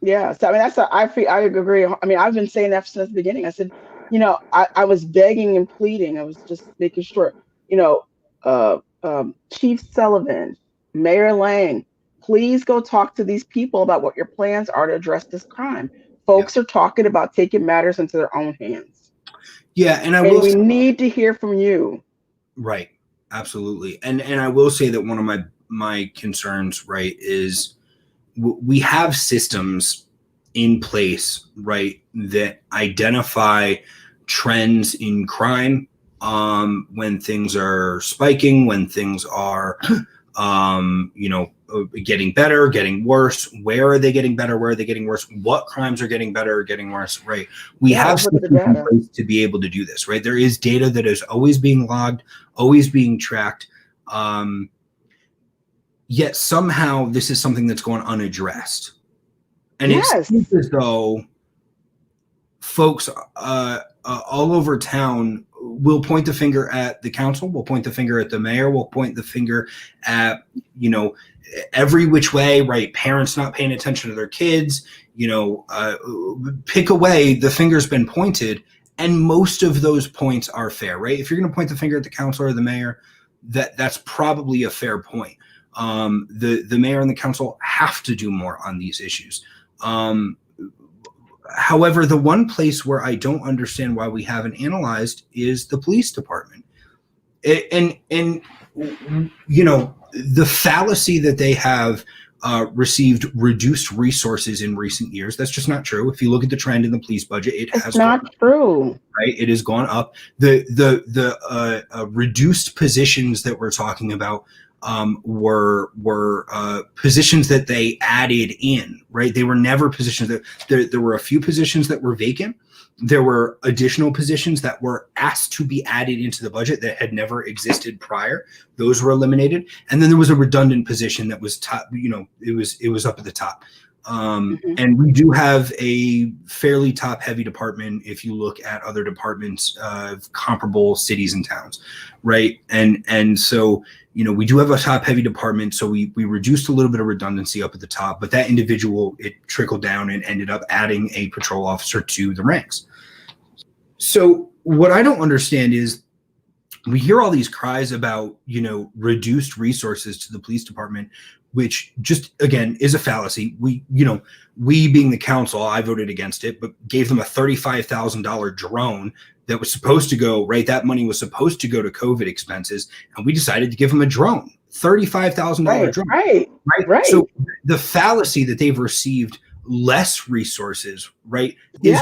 Speaker 1: Yeah. So I mean, I agree. I mean, I've been saying that since the beginning. I said, I was begging and pleading. I was just making sure, Chief Sullivan, Mayor Lang, please go talk to these people about what your plans are to address this crime. Folks are talking about taking matters into their own hands.
Speaker 3: Yeah, and
Speaker 1: we need to hear from you.
Speaker 3: Right, absolutely. And I will say that one of my concerns, right, is we have systems in place, right, that identify trends in crime, when things are spiking, when things are, getting better, getting worse. Where are they getting better? Where are they getting worse? What crimes are getting better or getting worse? Right. We have systems in place to be able to do this, right? There is data that is always being logged, always being tracked. Yet somehow this is something that's going unaddressed. And it seems as though folks all over town will point the finger at the council, will point the finger at the mayor, will point the finger at, every which way, right? Parents not paying attention to their kids, pick away, the finger's been pointed, and most of those points are fair, right? If you're going to point the finger at the council or the mayor, that's probably a fair point. The mayor and the council have to do more on these issues. However, the one place where I don't understand why we haven't analyzed is the police department. And you know, the fallacy that they have received reduced resources in recent years. That's just not true. If you look at the trend in the police budget,
Speaker 1: it's not true.
Speaker 3: Right, it has gone up. The reduced positions that we're talking about were positions that they added in. Right, they were never positions that there were a few positions that were vacant. There were additional positions that were asked to be added into the budget that had never existed prior. Those were eliminated, and then there was a redundant position that was top. You know, it was up at the top. And we do have a fairly top-heavy department if you look at other departments of comparable cities and towns, right? And so, you know, we do have a top-heavy department, so we reduced a little bit of redundancy up at the top, but that individual, it trickled down and ended up adding a patrol officer to the ranks. So what I don't understand is we hear all these cries about, you know, reduced resources to the police department, which just, again, is a fallacy. We being the council, I voted against it, but gave them a $35,000 drone that was supposed to go, right? That money was supposed to go to COVID expenses, and we decided to give them a drone, $35,000 drone.
Speaker 1: Right.
Speaker 3: So the fallacy that they've received less resources, right, is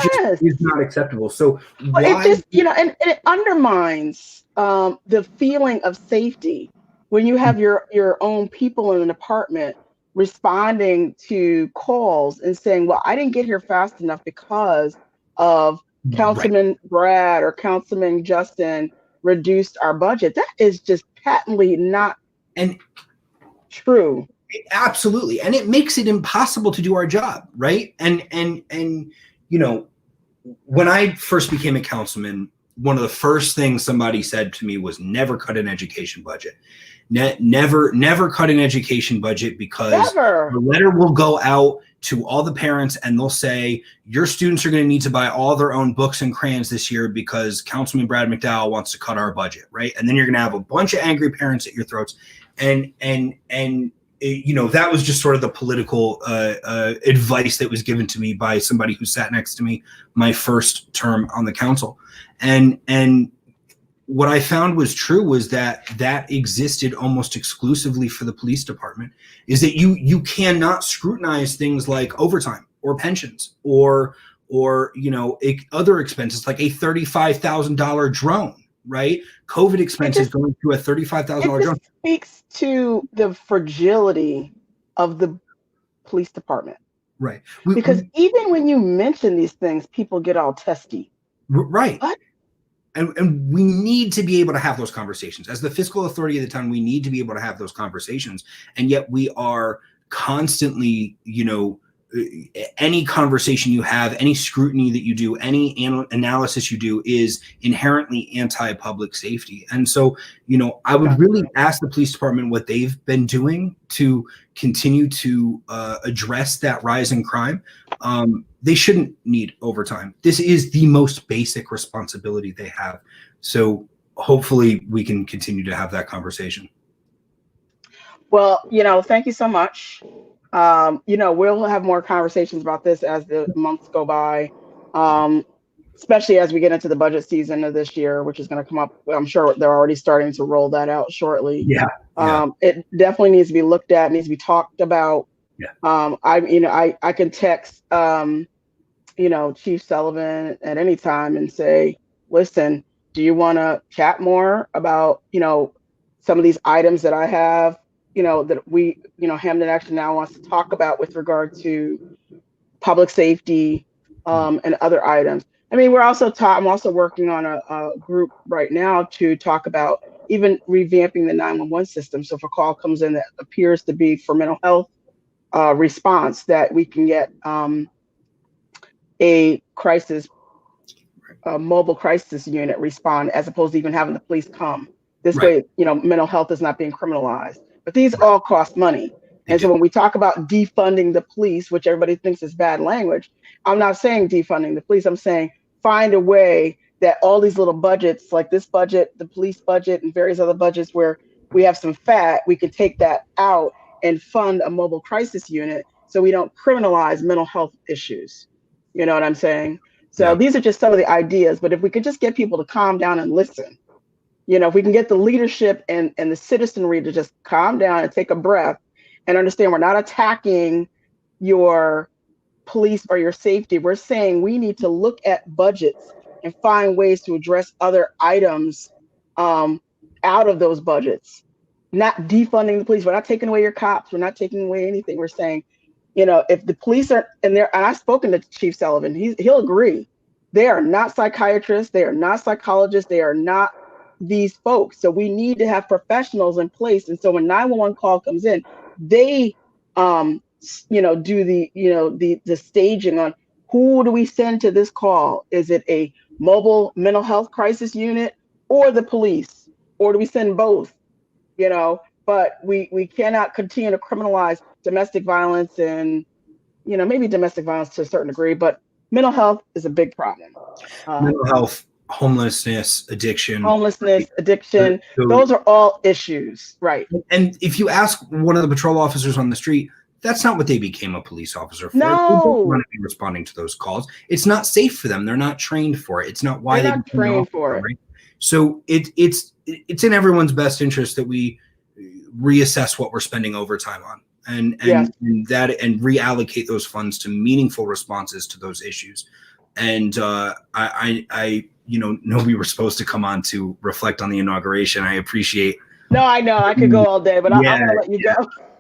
Speaker 3: not acceptable. So why?
Speaker 1: It just, you know, and it undermines the feeling of safety when you have your own people in an apartment responding to calls and saying, well, I didn't get here fast enough because of Councilman Brad or Councilman Justin reduced our budget. That is just patently not true.
Speaker 3: Absolutely. And it makes it impossible to do our job, right? And you know, when I first became a councilman, one of the first things somebody said to me was never cut an education budget. Never cut an education budget, because the letter will go out to all the parents and they'll say, your students are going to need to buy all their own books and crayons this year because Councilman Brad McDowell wants to cut our budget, right? And then you're going to have a bunch of angry parents at your throats. And you know, that was just sort of the political advice that was given to me by somebody who sat next to me my first term on the council. And what I found was true was that existed almost exclusively for the police department, is that you cannot scrutinize things like overtime or pensions or you know, other expenses like a $35,000 drone, right? COVID expenses going to a $35,000 drone.
Speaker 1: Speaks to the fragility of the police department.
Speaker 3: Right.
Speaker 1: Because even when you mention these things, people get all testy.
Speaker 3: Right.
Speaker 1: What?
Speaker 3: And we need to be able to have those conversations. As the fiscal authority of the town, we need to be able to have those conversations. And yet we are constantly, you know, any conversation you have, any scrutiny that you do, any analysis you do is inherently anti-public safety. And so, you know, I would really ask the police department what they've been doing to continue to address that rise in crime. They shouldn't need overtime. This is the most basic responsibility they have. So hopefully we can continue to have that conversation.
Speaker 1: Well, you know, thank you so much. You know, we'll have more conversations about this as the months go by, especially as we get into the budget season of this year, which is going to come up. I'm sure they're already starting to roll that out shortly.
Speaker 3: Yeah.
Speaker 1: It definitely needs to be looked at, needs to be talked about.
Speaker 3: Yeah.
Speaker 1: I can text, you know, Chief Sullivan at any time and say, listen, do you want to chat more about, you know, some of these items that I have, you know, that we, you know, Hamden Action Now wants to talk about with regard to public safety and other items. I mean, I'm also working on a group right now to talk about even revamping the 911 system. So if a call comes in that appears to be for mental health response, that we can get a mobile crisis unit respond, as opposed to even having the police come. This way, you know, mental health is not being criminalized. But these all cost money. And so when we talk about defunding the police, which everybody thinks is bad language, I'm not saying defunding the police. I'm saying find a way that all these little budgets, like this budget, the police budget, and various other budgets where we have some fat, we can take that out and fund a mobile crisis unit so we don't criminalize mental health issues. You know what I'm saying? So
Speaker 3: Yeah.
Speaker 1: these are just some of the ideas, but if we could just get people to calm down and listen, if we can get the leadership and the citizenry to just calm down and take a breath and understand we're not attacking your police or your safety. We're saying we need to look at budgets and find ways to address other items um, out of those budgets, not defunding the police. We're not taking away your cops. We're not taking away anything. We're saying, if the police are in there, and I've spoken to Chief Sullivan, he'll agree. They are not psychiatrists. They are not psychologists. They are not these folks. So we need to have professionals in place. And so when 911 call comes in, they do the staging on who do we send to this call. Is it a mobile mental health crisis unit or the police, or do we send both? But we cannot continue to criminalize domestic violence, and maybe domestic violence to a certain degree, but mental health is a big problem.
Speaker 3: Mental health, homelessness, addiction.
Speaker 1: Homelessness, addiction,
Speaker 3: So,
Speaker 1: those are all issues, right?
Speaker 3: and if you ask one of the patrol officers on the street, that's not what they became a police officer for.
Speaker 1: No.
Speaker 3: They don't want to be responding to those calls. It's not safe for them. They're not trained for it. It's not why
Speaker 1: They're
Speaker 3: they
Speaker 1: not
Speaker 3: became an
Speaker 1: trained
Speaker 3: officer,
Speaker 1: for it.
Speaker 3: right? So it's in everyone's best interest that we reassess what we're spending overtime on and
Speaker 1: Yes.
Speaker 3: and reallocate those funds to meaningful responses to those issues. And I know we were supposed to come on to reflect on the inauguration. I appreciate.
Speaker 1: No, I know I could go all day, but I'm gonna let you go.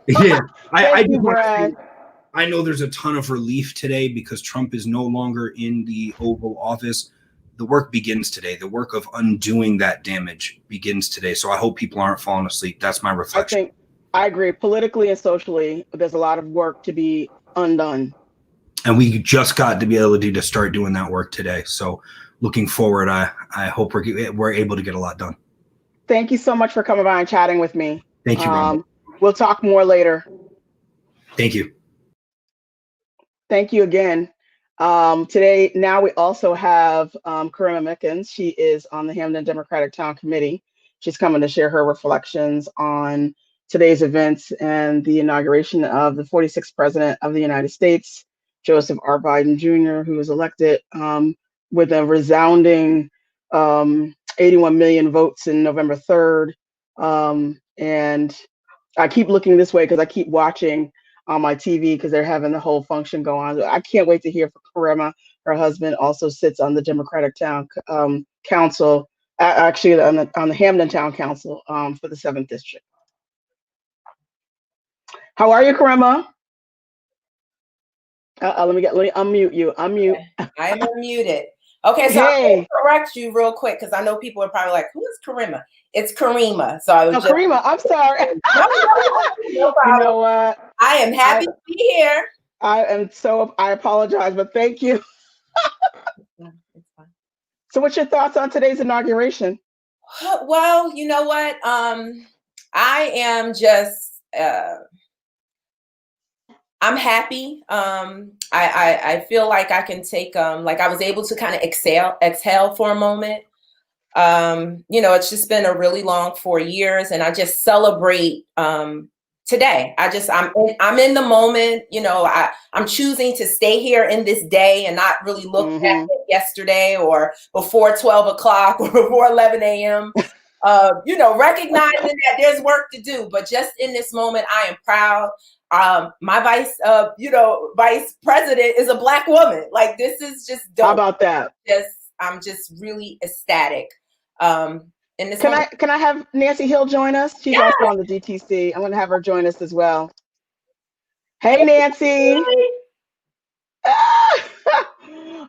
Speaker 3: Yeah, I
Speaker 1: Thank you, Brad.
Speaker 3: I know there's a ton of relief today because Trump is no longer in the Oval Office. The work begins today. The work of undoing that damage begins today. So I hope people aren't falling asleep. That's my reflection.
Speaker 1: I agree. Politically and socially, there's a lot of work to be undone.
Speaker 3: And we just got the ability to start doing that work today. So looking forward, I hope we're able to get a lot done.
Speaker 1: Thank you so much for coming by and chatting with me.
Speaker 3: Thank you, Rhonda.
Speaker 1: We'll talk more later.
Speaker 3: Thank you.
Speaker 1: Thank you again. Today, now we also have Karima Mickens. She is on the Hamden Democratic Town Committee. She's coming to share her reflections on today's events and the inauguration of the 46th President of the United States, Joseph R. Biden Jr., who was elected with a resounding 81 million votes in November 3rd. And I keep looking this way because I keep watching on my TV because they're having the whole function go on. I can't wait to hear from Karima. Her husband also sits on the Democratic Town Council, actually on the Hamden Town Council for the 7th District. How are you, Karima? Let me unmute you. Unmute.
Speaker 4: I am unmuted. Okay, so I'm going to correct you real quick because I know people are probably like, who is Karima? It's Karima. So I was
Speaker 1: Karima, I'm sorry.
Speaker 4: No problem.
Speaker 1: You know what?
Speaker 4: I am happy to be here.
Speaker 1: I apologize, but thank you.
Speaker 4: No, it's fine.
Speaker 1: So what's your thoughts on today's inauguration?
Speaker 4: Well, you know what? I am just I'm happy. I feel like I can take like I was able to kind of exhale for a moment. It's just been a really long 4 years, and I just celebrate today. I'm in the moment. I'm choosing to stay here in this day and not really look back at yesterday or before 12 o'clock or before 11 a.m. Recognizing that there's work to do, but just in this moment, I am proud. My vice president is a Black woman. Like, this is just dope.
Speaker 1: How about that?
Speaker 4: I'm just really ecstatic. Can
Speaker 1: I have Nancy Hill join us? She's also on the DTC. I'm going to have her join us as well. Hey, Nancy.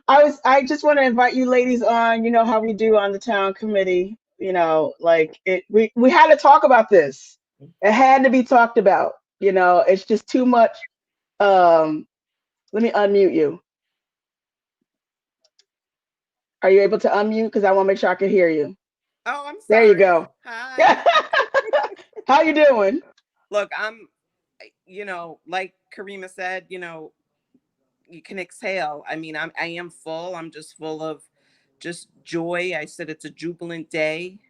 Speaker 1: I just want to invite you ladies on. You know how we do on the town committee. We had to talk about this. It had to be talked about. It's just too much. Let me unmute you. Are you able to unmute? Because I want to make sure I can hear you.
Speaker 5: Oh, I'm sorry.
Speaker 1: There you go.
Speaker 5: Hi.
Speaker 1: How you doing?
Speaker 5: Look, I'm, like Karima said, you can exhale. I mean, I am full. I'm just full of just joy. I said it's a jubilant day.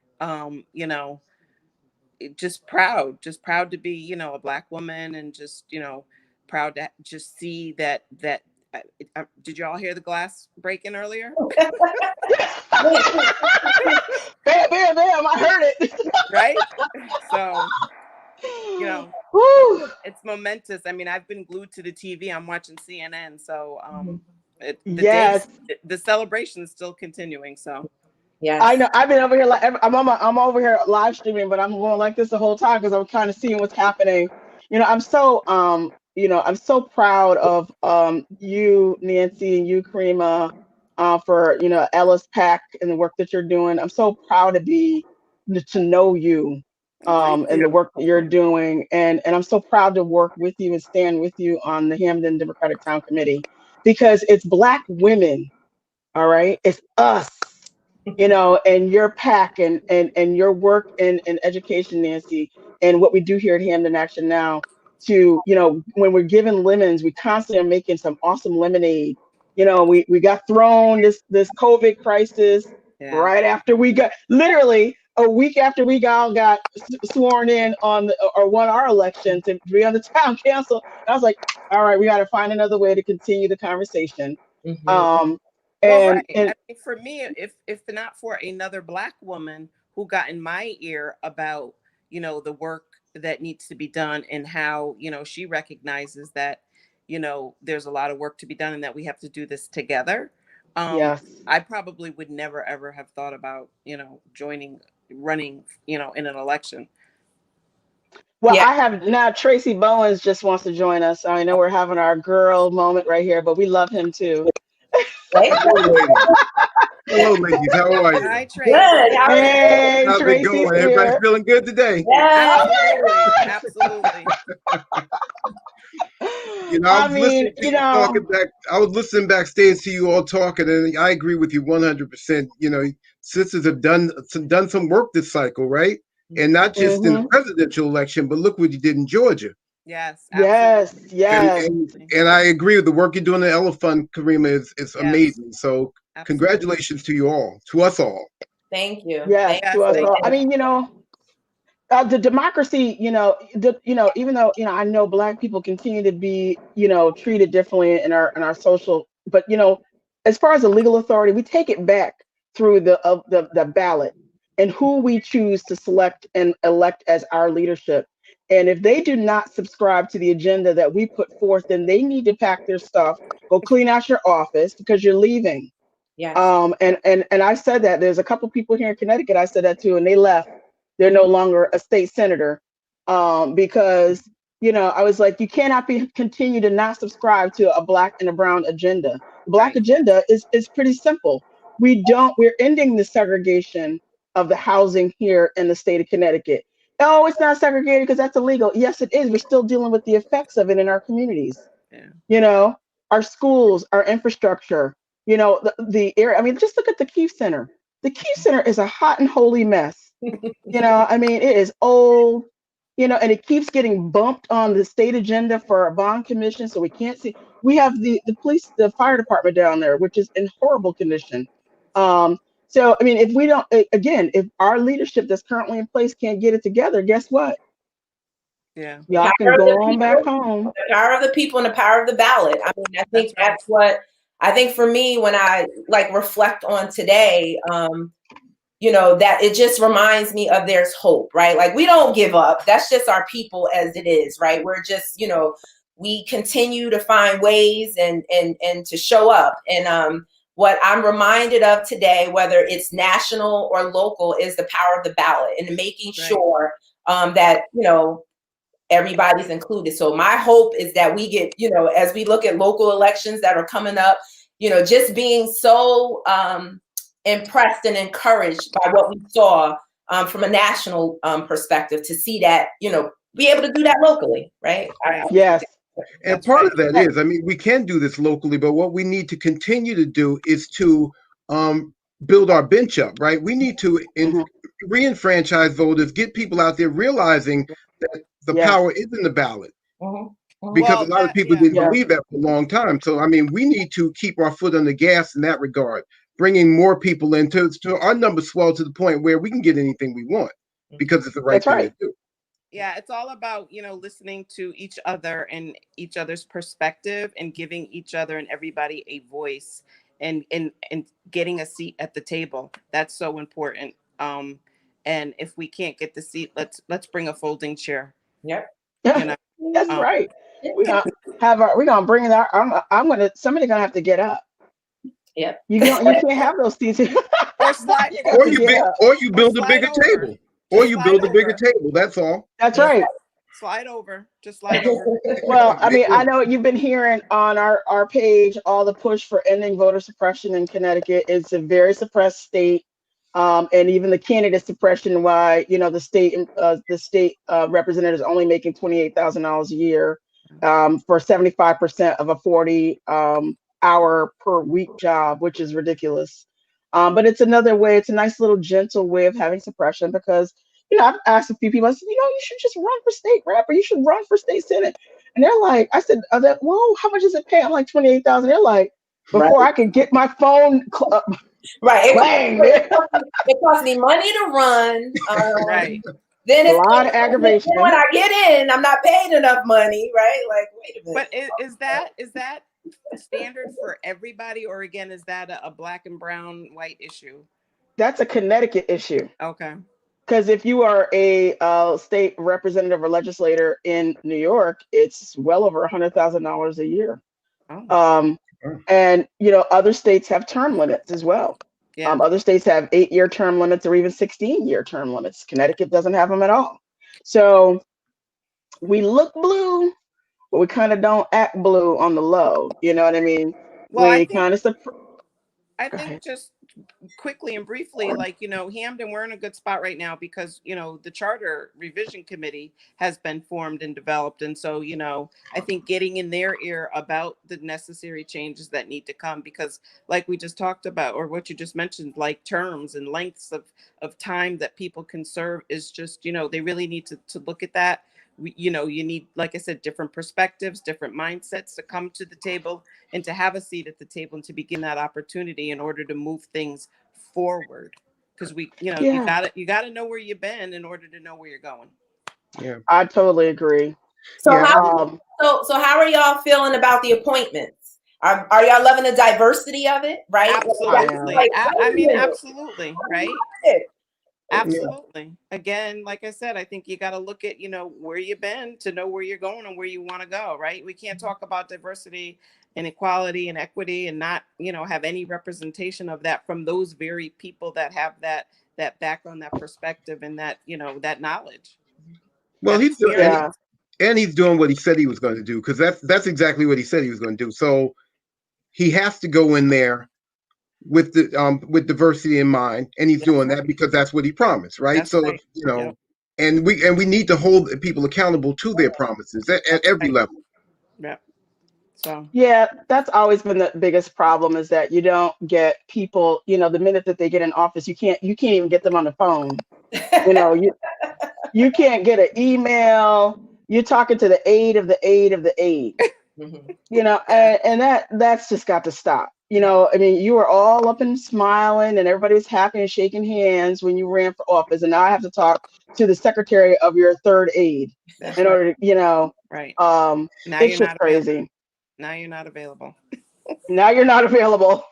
Speaker 5: just proud to be, you know, a Black woman, and just, you know, proud to just see that did you all hear the glass breaking earlier?
Speaker 1: Bam, bam, bam! I heard it.
Speaker 5: Right? So, you know,
Speaker 1: Woo.
Speaker 5: it's momentous. I mean, I've been glued to the TV. I'm watching CNN, so
Speaker 1: Yes.
Speaker 5: the celebration is still continuing. So
Speaker 4: Yes.
Speaker 1: I know. I've been over here like I'm over here live streaming, but I'm going like this the whole time because I'm kind of seeing what's happening. I'm so I'm so proud of you, Nancy, and you, Karima, for Ellis Pack and the work that you're doing. I'm so proud to know you,
Speaker 5: thank
Speaker 1: and the
Speaker 5: you.
Speaker 1: work that you're doing, and I'm so proud to work with you and stand with you on the Hamden Democratic Town Committee, because it's Black women. All right, it's us, and your pack and your work in education, Nancy, and what we do here at Hamden Action Now, to, when we're given lemons, we constantly are making some awesome lemonade. We got thrown this COVID crisis
Speaker 5: Yeah.
Speaker 1: right after we got, literally a week after we all got sworn in or won our election to be on the town council. And I was like, all right, we got to find another way to continue the conversation. Um,
Speaker 5: Well,
Speaker 1: and
Speaker 5: right. I mean, for me, if not for another Black woman who got in my ear about, the work that needs to be done, and how, she recognizes that, there's a lot of work to be done, and that we have to do this together.
Speaker 1: yes.
Speaker 5: I probably would never ever have thought about, running, in an election.
Speaker 1: Well,
Speaker 4: Yeah.
Speaker 1: I have now Tracy Bowens just wants to join us. I know we're having our girl moment right here, but we love him too.
Speaker 6: Hello, ladies. Hello, ladies. How are you?
Speaker 5: Hi, Tracy.
Speaker 4: Good. How are you?
Speaker 1: Hey,
Speaker 6: How's it
Speaker 1: Tracy's
Speaker 6: going? Everybody
Speaker 1: here.
Speaker 6: feeling good today?
Speaker 4: Yes.
Speaker 5: Absolutely.
Speaker 6: I
Speaker 1: I
Speaker 6: was
Speaker 1: mean,
Speaker 6: listening to you talking back. I was listening backstage to you all talking, and I agree with you 100%. Sisters have done some work this cycle, right? And not just in the presidential election, but look what you did in Georgia.
Speaker 5: Yes.
Speaker 1: yes,
Speaker 5: Absolutely.
Speaker 1: yes.
Speaker 6: And I agree with the work you're doing in the Elephant, Karima, is
Speaker 5: Yes.
Speaker 6: amazing. So
Speaker 5: Absolutely.
Speaker 6: congratulations to you all, to us all.
Speaker 4: Thank you.
Speaker 1: Yes,
Speaker 5: Yes,
Speaker 1: to us
Speaker 5: thank
Speaker 1: all.
Speaker 5: you.
Speaker 1: I mean, the democracy, even though I know Black people continue to be, treated differently in our social, but as far as the legal authority, we take it back through the ballot and who we choose to select and elect as our leadership. And if they do not subscribe to the agenda that we put forth, then they need to pack their stuff, go clean out your office, because you're leaving.
Speaker 4: Yes.
Speaker 1: And I said that there's a couple people here in Connecticut I said that to, and they left. They're no longer a state senator, because I was like, you cannot continue to not subscribe to a Black and a brown agenda. The Black agenda is pretty simple. We're ending the segregation of the housing here in the state of Connecticut. Oh, it's not segregated because that's illegal. Yes, it is. We're still dealing with the effects of it in our communities.
Speaker 5: Yeah.
Speaker 1: Our schools, our infrastructure, the area. I mean, just look at the Keefe Center. The Keefe Center is a hot and holy mess. I mean, it is old, and it keeps getting bumped on the state agenda for a bond commission. So we can't see. We have the police, the fire department down there, which is in horrible condition. So, I mean, if we don't, again, if our leadership that's currently in place can't get it together, guess what?
Speaker 5: Yeah.
Speaker 1: Y'all can go on back home.
Speaker 4: The power of the people and the power of the ballot. I mean, I think that's what I think for me when I reflect on today, that it just reminds me of there's hope, right? Like, we don't give up. That's just our people as it is, right? We're just, we continue to find ways and to show up. And what I'm reminded of today, whether it's national or local, is the power of the ballot and making sure that, everybody's included. So my hope is that we get, as we look at local elections that are coming up, just being so impressed and encouraged by what we saw from a national perspective, to see that, be able to do that locally, right?
Speaker 1: Yes.
Speaker 6: And part of that is, I mean, we can do this locally, but what we need to continue to do is to build our bench up, right? We need to re-enfranchise voters, get people out there realizing that the power is in the ballot. Because a lot of people didn't believe that for a long time. So, I mean, we need to keep our foot on the gas in that regard, bringing more people in to our numbers swell to the point where we can get anything we want. because it's the right
Speaker 1: That's
Speaker 6: thing
Speaker 1: right.
Speaker 6: to do.
Speaker 5: Yeah, it's all about, listening to each other and each other's perspective and giving each other and everybody a voice and getting a seat at the table. That's so important. And if we can't get the seat, let's bring a folding chair.
Speaker 4: Yep.
Speaker 5: You know,
Speaker 1: That's
Speaker 5: um,
Speaker 1: right. We're gonna bring it out. Somebody's gonna have to get up.
Speaker 4: Yep.
Speaker 1: You can't have those seats.
Speaker 5: or slide
Speaker 1: You got to get up.
Speaker 6: Or you build a
Speaker 5: slide
Speaker 6: bigger
Speaker 5: over.
Speaker 6: table. Or
Speaker 5: Just
Speaker 6: you
Speaker 5: slide
Speaker 6: build a bigger
Speaker 5: over.
Speaker 6: table. That's all.
Speaker 1: That's right.
Speaker 5: Slide over. Just slide over.
Speaker 1: Well, I mean, I know you've been hearing on our page all the push for ending voter suppression in Connecticut. It's a very suppressed state, and even the candidate suppression. Why the state representative is only making $28,000 a year for 75% of a 40 hour per week job, which is ridiculous. But it's another way. It's a nice little gentle way of having suppression because I've asked a few people, I said, you should just run for state rep or you should run for state senate. And they're like, I said, well, how much does it pay? I'm like, 28,000. They're like, before I can get my phone
Speaker 4: right.
Speaker 1: clanged.
Speaker 4: It costs me money to run.
Speaker 5: Right.
Speaker 4: Then it's
Speaker 1: a lot of aggravation.
Speaker 4: Then when I get in, I'm not paid enough money, right? Like, wait a minute.
Speaker 5: But is that standard for everybody, or again, is that a black and brown white issue?
Speaker 1: That's a Connecticut issue.
Speaker 5: Okay.
Speaker 1: Because if you are a state representative or legislator in New York, it's well over $100,000 a year.
Speaker 5: Oh.
Speaker 1: And other states have term limits as well.
Speaker 5: Yeah.
Speaker 1: Other states have 8-year term limits or even 16-year term limits. Connecticut doesn't have them at all. So we look blue, but we kind of don't act blue on the low. You know what I mean?
Speaker 5: Well,
Speaker 1: I think
Speaker 5: just quickly and briefly, Hampden, we're in a good spot right now because, the charter revision committee has been formed and developed. And so, I think getting in their ear about the necessary changes that need to come, because like we just talked about, or what you just mentioned, like terms and lengths of time that people can serve is just, they really need to look at that. You need, like I said, different perspectives, different mindsets to come to the table and to have a seat at the table and to begin that opportunity in order to move things forward. Because you gotta know where you've been in order to know where you're going.
Speaker 6: Yeah,
Speaker 1: I totally agree.
Speaker 4: So how are y'all feeling about the appointments? Are y'all loving the diversity of it? Right?
Speaker 5: Absolutely. Absolutely. Right. Absolutely. Again, like I said, I think you got to look at, where you've been to know where you're going and where you want to go, right? We can't talk about diversity and equality and equity and not, have any representation of that from those very people that have that background, that perspective, and that, that knowledge.
Speaker 6: Well, he's doing what he said he was going to do, because that's exactly what he said he was going to do. So he has to go in there with diversity in mind, and he's doing that because that's what he promised, right?
Speaker 5: That's
Speaker 6: so
Speaker 5: right.
Speaker 6: And we need to hold people accountable to their promises at every level.
Speaker 5: Yeah. So
Speaker 1: that's always been the biggest problem, is that you don't get people, the minute that they get in office, you can't even get them on the phone. You can't get an email. You're talking to the aide of the aide of the aide. And that's just got to stop. I mean, you were all up and smiling and everybody was happy and shaking hands when you ran for office. And now I have to talk to the secretary of your third aide in order to,
Speaker 5: right.
Speaker 1: It's just crazy.
Speaker 5: Now you're not available.
Speaker 1: Now you're not available.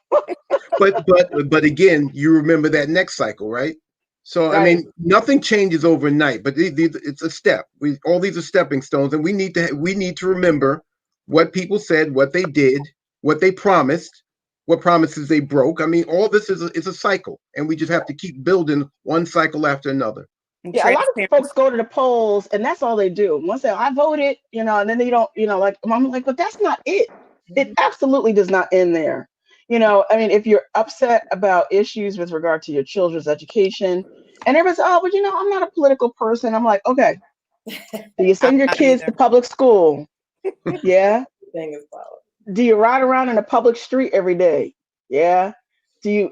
Speaker 6: but again, you remember that next cycle, right? So,
Speaker 1: Right.
Speaker 6: I mean, nothing changes overnight, but it's a step. All these are stepping stones, and we need to remember what people said, what they did, what they promised, what promises they broke. I mean, all this is a cycle, and we just have to keep building one cycle after another.
Speaker 1: Yeah, a lot of folks go to the polls and that's all they do. Once I voted, and then they don't, I'm like, but that's not it. It absolutely does not end there. I mean, if you're upset about issues with regard to your children's education, and everybody's, oh, but I'm not a political person. I'm like, okay, do you send your kids to public school? Yeah. Do you ride around in a public street every day? Yeah.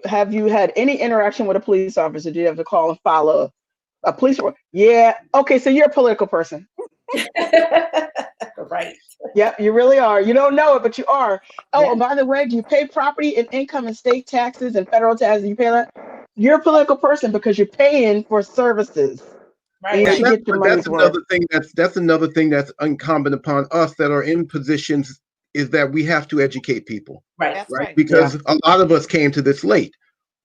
Speaker 1: Have you had any interaction with a police officer? Do you have to call and follow a police report? Yeah. Okay, so you're a political person.
Speaker 4: Right.
Speaker 1: Yep, you really are. You don't know it, but you are. Oh, and by the way, do you pay property and income and state taxes and federal taxes? You pay that? You're a political person because you're paying for services. And you
Speaker 4: Right.
Speaker 1: should get your money's worth.
Speaker 6: That's another thing that's incumbent upon us that are in positions, is that we have to educate people,
Speaker 4: Right.
Speaker 5: That's
Speaker 6: right?
Speaker 5: right.
Speaker 6: Because a lot of us came to this late.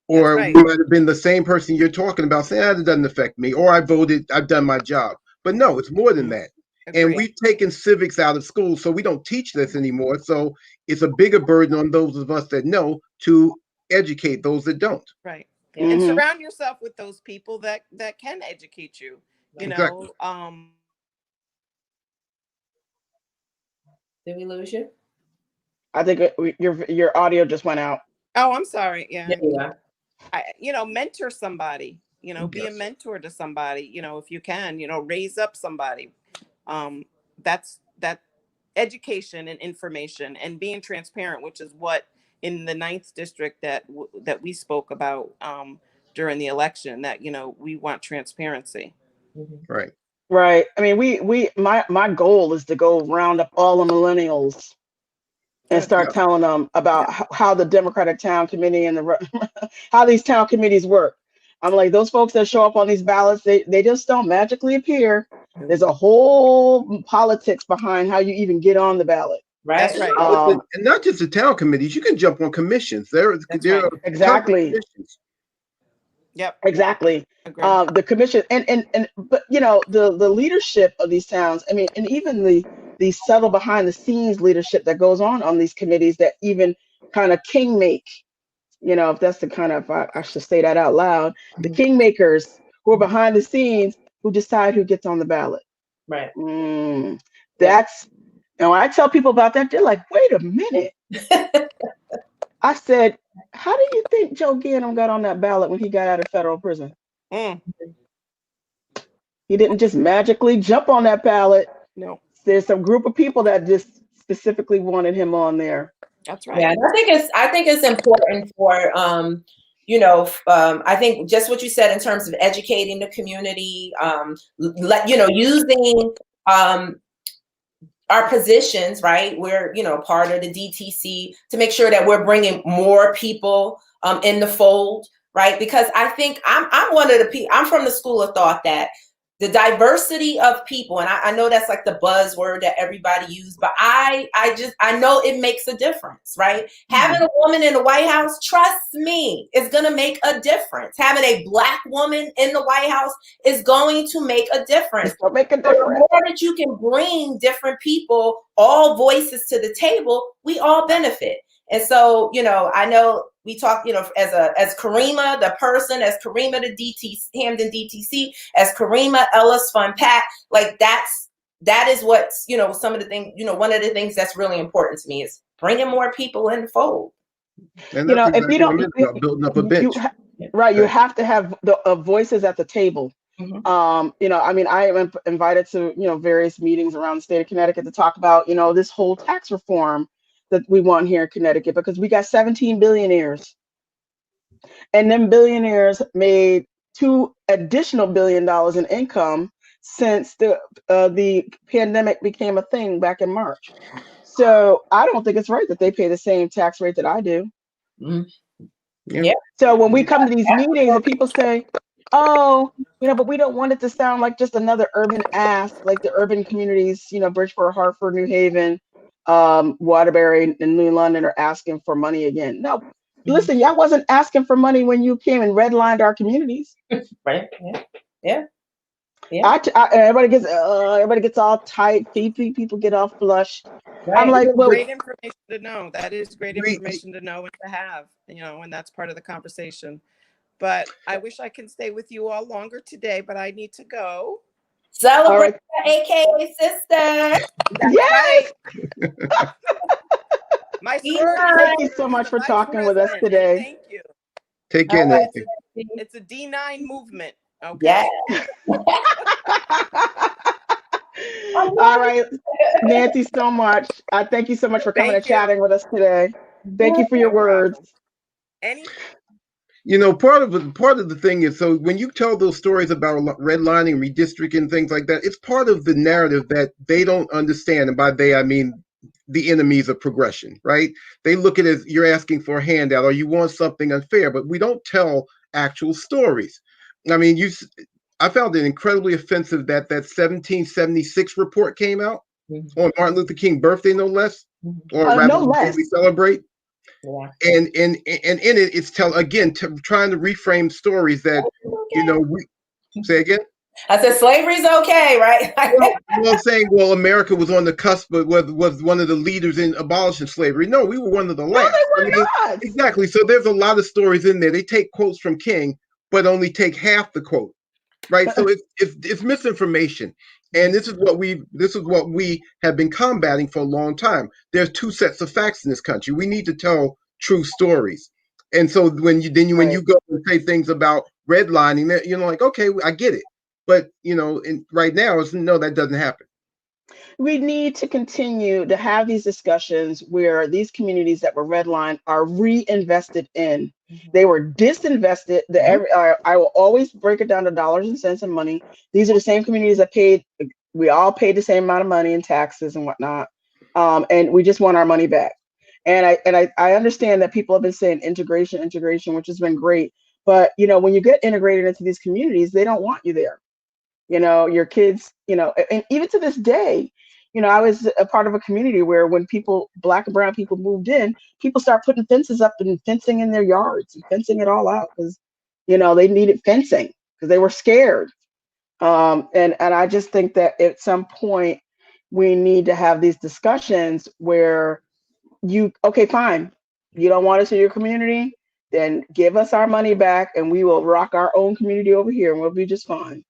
Speaker 5: That's
Speaker 6: Or
Speaker 5: right.
Speaker 6: we might have been the same person you're talking about saying, it doesn't affect me, or I voted, I've done my job. But no, it's more than that. And
Speaker 5: Agree.
Speaker 6: we've taken civics out of school, so we don't teach this anymore. So it's a bigger burden on those of us that know to educate those that don't.
Speaker 5: Right.
Speaker 4: Yeah.
Speaker 5: And
Speaker 1: Mhm.
Speaker 5: surround yourself with those people that can educate you. You
Speaker 6: Exactly.
Speaker 5: know,
Speaker 4: Did we lose you?
Speaker 1: I think your audio just went out.
Speaker 5: oh, I'm sorry. Yeah.
Speaker 4: Yeah.
Speaker 5: Mentor somebody, be a
Speaker 6: Yes.
Speaker 5: mentor to somebody, if you can, raise up somebody. That's that education and information and being transparent, which is what in the 9th district that we spoke about during the election, that, we want transparency.
Speaker 6: Right.
Speaker 1: Right. I mean, my goal is to go round up all the millennials and
Speaker 5: Good.
Speaker 1: start
Speaker 6: Yeah.
Speaker 1: telling them about how the Democratic Town Committee and how these town committees work. I'm like, those folks that show up on these ballots, they just don't magically appear. There's a whole politics behind how you even get on the ballot.
Speaker 4: Right.
Speaker 5: That's right.
Speaker 6: And not just the town committees, you can jump on commissions. There
Speaker 5: That's
Speaker 6: are
Speaker 5: right.
Speaker 6: tons of
Speaker 1: Exactly.
Speaker 6: commissions.
Speaker 5: Yep.
Speaker 1: Exactly.
Speaker 5: Agree.
Speaker 1: The commission and but the leadership of these towns. I mean, and even the subtle behind the scenes leadership that goes on these committees that even kind of king make. If that's the kind of I should say that out loud. The kingmakers who are behind the scenes who decide who gets on the ballot.
Speaker 4: Right.
Speaker 1: That's and when I tell people about that, they're like, "Wait a minute." I said, "How do you think Joe Ganim got on that ballot when he got out of federal prison?
Speaker 5: Mm,
Speaker 1: He didn't just magically jump on that ballot.
Speaker 5: no,
Speaker 1: There's some group of people that just specifically wanted him on there."
Speaker 5: that's right.
Speaker 4: Yeah, and I think it's important for I think just what you said in terms of educating the community, using our positions, right? We're part of the DTC to make sure that we're bringing more people in the fold, right? Because I think I'm one of the people. I'm from the school of thought that the diversity of people, and I know that's like the buzzword that everybody uses, but I know it makes a difference, right? Mm-hmm. Having a woman in the White House, trust me, is going to make a difference. Having a Black woman in the White House is going to make a difference.
Speaker 1: The
Speaker 4: more that you can bring different people, all voices to the table, we all benefit. And so, I know we talk, as Karima, the person, as Karima, the Hamden DTC, as Karima Ellis Fun Pat, like that is what's, some of the things, one of the things that's really important to me is bringing more people in the fold.
Speaker 6: And that's
Speaker 1: if you don't,
Speaker 6: building up a bench.
Speaker 1: You have to have the voices at the table.
Speaker 4: Mm-hmm.
Speaker 1: I mean, I am invited to, various meetings around the state of Connecticut to talk about, this whole tax reform that we want here in Connecticut, because we got 17 billionaires, and them billionaires made $2 additional billion in income since the pandemic became a thing back in March. So I don't think it's right that they pay the same tax rate that I do.
Speaker 4: Mm-hmm.
Speaker 1: Yeah. So when we come to these meetings and people say, "Oh, but we don't want it to sound like just another urban ask, like the urban communities, Bridgeport, Hartford, New Haven, Waterbury, and New London are asking for money again." No, listen, y'all wasn't asking for money when you came and redlined our communities.
Speaker 4: Right. Yeah.
Speaker 1: Everybody gets all tight. People get all flushed.
Speaker 4: Right.
Speaker 1: I'm like, well,
Speaker 5: great information to know. That is great information to know and to have, and that's part of the conversation. But I wish I can stay with you all longer today, but I need to go.
Speaker 4: Celebrate the AKA sister.
Speaker 1: Yes.
Speaker 5: Right. My story.
Speaker 1: Thank you so much for talking with us today.
Speaker 5: Thank you.
Speaker 6: Take care, Nancy.
Speaker 5: It's a D9 movement. Okay.
Speaker 4: Yeah.
Speaker 1: All right, Nancy, so much. Thank you so much for coming and chatting with us today. Thank you for your words.
Speaker 6: Part of the thing is, so when you tell those stories about redlining, redistricting, things like that, it's part of the narrative that they don't understand. And by they, I mean the enemies of progression, right? They look at it as you're asking for a handout or you want something unfair, but we don't tell actual stories. I mean, I found it incredibly offensive that 1776 report came out on Martin Luther King birthday, no less, or rather
Speaker 1: No
Speaker 6: the day
Speaker 1: less.
Speaker 6: we celebrate.
Speaker 4: Yeah.
Speaker 6: And in it, it's trying to reframe stories that we say again.
Speaker 4: I said slavery's okay, right?
Speaker 6: Well, saying, well, America was on the cusp, but was one of the leaders in abolishing slavery. No, we were one of the
Speaker 1: No,
Speaker 6: last.
Speaker 1: they were not.
Speaker 6: Exactly. So there's a lot of stories in there. They take quotes from King, but only take half the quote, right? So it's misinformation, and this is what we have been combating for a long time. There's two sets of facts in this country. We need to tell true stories, and so when you go and say things about redlining, that like, okay, I get it. But right now, no, that doesn't happen.
Speaker 1: We need to continue to have these discussions where these communities that were redlined are reinvested in. They were disinvested. I will always break it down to dollars and cents and money. These are the same communities that paid. We all paid the same amount of money in taxes and whatnot, and we just want our money back. And I understand that people have been saying integration, which has been great. But when you get integrated into these communities, they don't want you there. Your kids, and even to this day, I was a part of a community where when Black and brown people moved in, people start putting fences up and fencing in their yards and fencing it all out because, they needed fencing because they were scared. And I just think that at some point we need to have these discussions where okay, fine. You don't want us in your community, then give us our money back and we will rock our own community over here and we'll be just fine.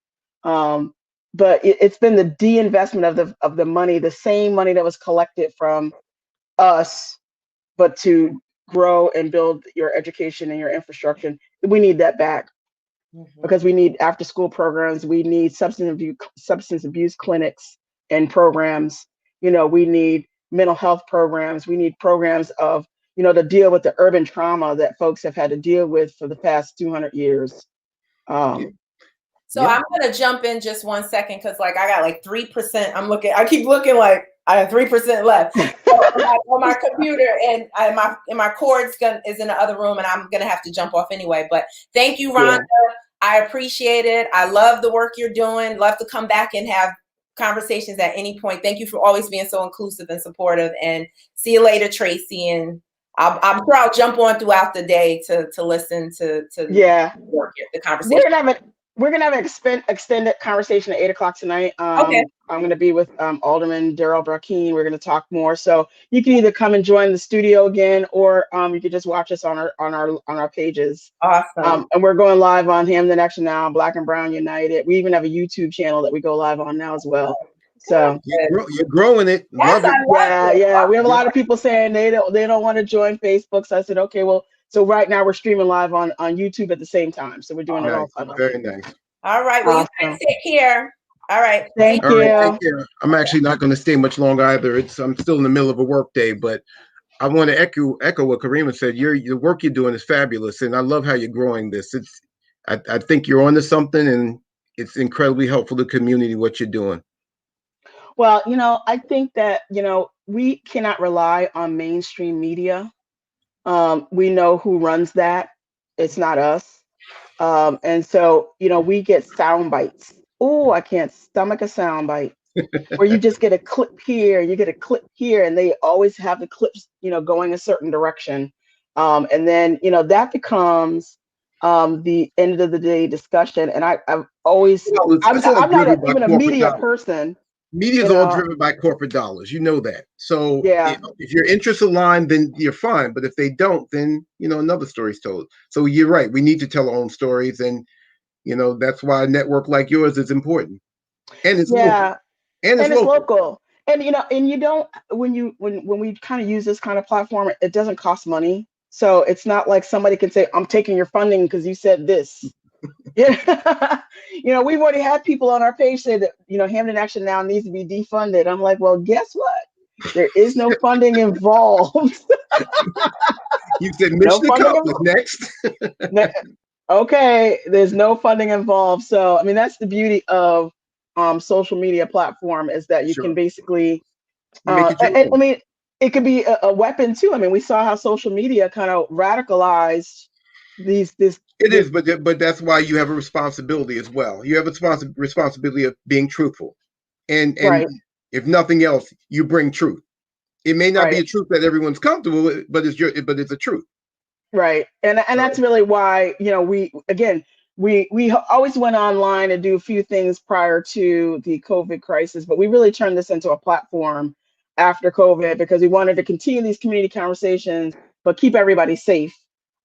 Speaker 1: But it's been the de-investment of the money, the same money that was collected from us, but to grow and build your education and your infrastructure. We need that back because we need after school programs. We need substance abuse clinics and programs. We need mental health programs. We need programs of, to deal with the urban trauma that folks have had to deal with for the past 200 years.
Speaker 4: So I'm going to jump in just 1 second because I got 3%. I keep looking like I have 3% left on my computer, and my cord is in the other room, and I'm going to have to jump off anyway. But thank you, Rhonda. Yeah. I appreciate it. I love the work you're doing. Love to come back and have conversations at any point. Thank you for always being so inclusive and supportive. And see you later, Tracy. And I'm sure I'll jump on throughout the day to listen to the conversation.
Speaker 1: We're gonna have an extended conversation at 8:00 tonight.
Speaker 4: Okay.
Speaker 1: I'm gonna be with Alderman Darrell Brackeen. We're gonna talk more. So you can either come and join the studio again, or you can just watch us on our pages.
Speaker 4: Awesome.
Speaker 1: And we're going live on Hamden Action Now, Black and Brown United. We even have a YouTube channel that we go live on now as well. So
Speaker 6: you're growing it. Love it.
Speaker 1: Yeah. We have a lot of people saying they don't want to join Facebook. So I said, okay, well. So right now we're streaming live on YouTube at the same time. So we're doing it all time.
Speaker 6: Very nice.
Speaker 4: All right. Well, you guys take care. All right.
Speaker 1: Thank you.
Speaker 6: Right, take care. I'm actually not going to stay much longer either. I'm still in the middle of a work day, but I want to echo what Karima said. The work you're doing is fabulous, and I love how you're growing this. I think you're onto something, and it's incredibly helpful to the community what you're doing.
Speaker 1: Well, I think that we cannot rely on mainstream media. We know who runs that. It's not us. And so, we get sound bites. Oh, I can't stomach a sound bite. Where you just get a clip here, you get a clip here, and they always have the clips, going a certain direction. And then, that becomes the end of the day discussion. And I've always, I'm not even a media person.
Speaker 6: Media is all driven by corporate dollars. You know that. So if your interests align, then you're fine. But if they don't, then another story's told. So you're right. We need to tell our own stories, and that's why a network like yours is important. And it's local. And it's
Speaker 1: local. And and you don't when we kind of use this kind of platform, it doesn't cost money. So it's not like somebody can say, "I'm taking your funding because you said this." Yeah. We've already had people on our page say that, Hamden Action Now needs to be defunded. I'm like, well, guess what? There is no funding involved.
Speaker 6: You said Mishnikov is next.
Speaker 1: Okay, there's no funding involved. So, I mean, that's the beauty of social media platform is that you can basically, I mean, it could be a weapon too. I mean, we saw how social media kind of radicalized this
Speaker 6: It is, but that's why you have a responsibility as well. You have a responsibility of being truthful, and
Speaker 1: Right,
Speaker 6: if nothing else, you bring truth. It may not be
Speaker 1: right.
Speaker 6: a truth that everyone's comfortable with, but it's a truth.
Speaker 1: Right. And
Speaker 6: So
Speaker 1: that's really why, we always went online and do a few things prior to the COVID crisis, but we really turned this into a platform after COVID because we wanted to continue these community conversations, but keep everybody safe.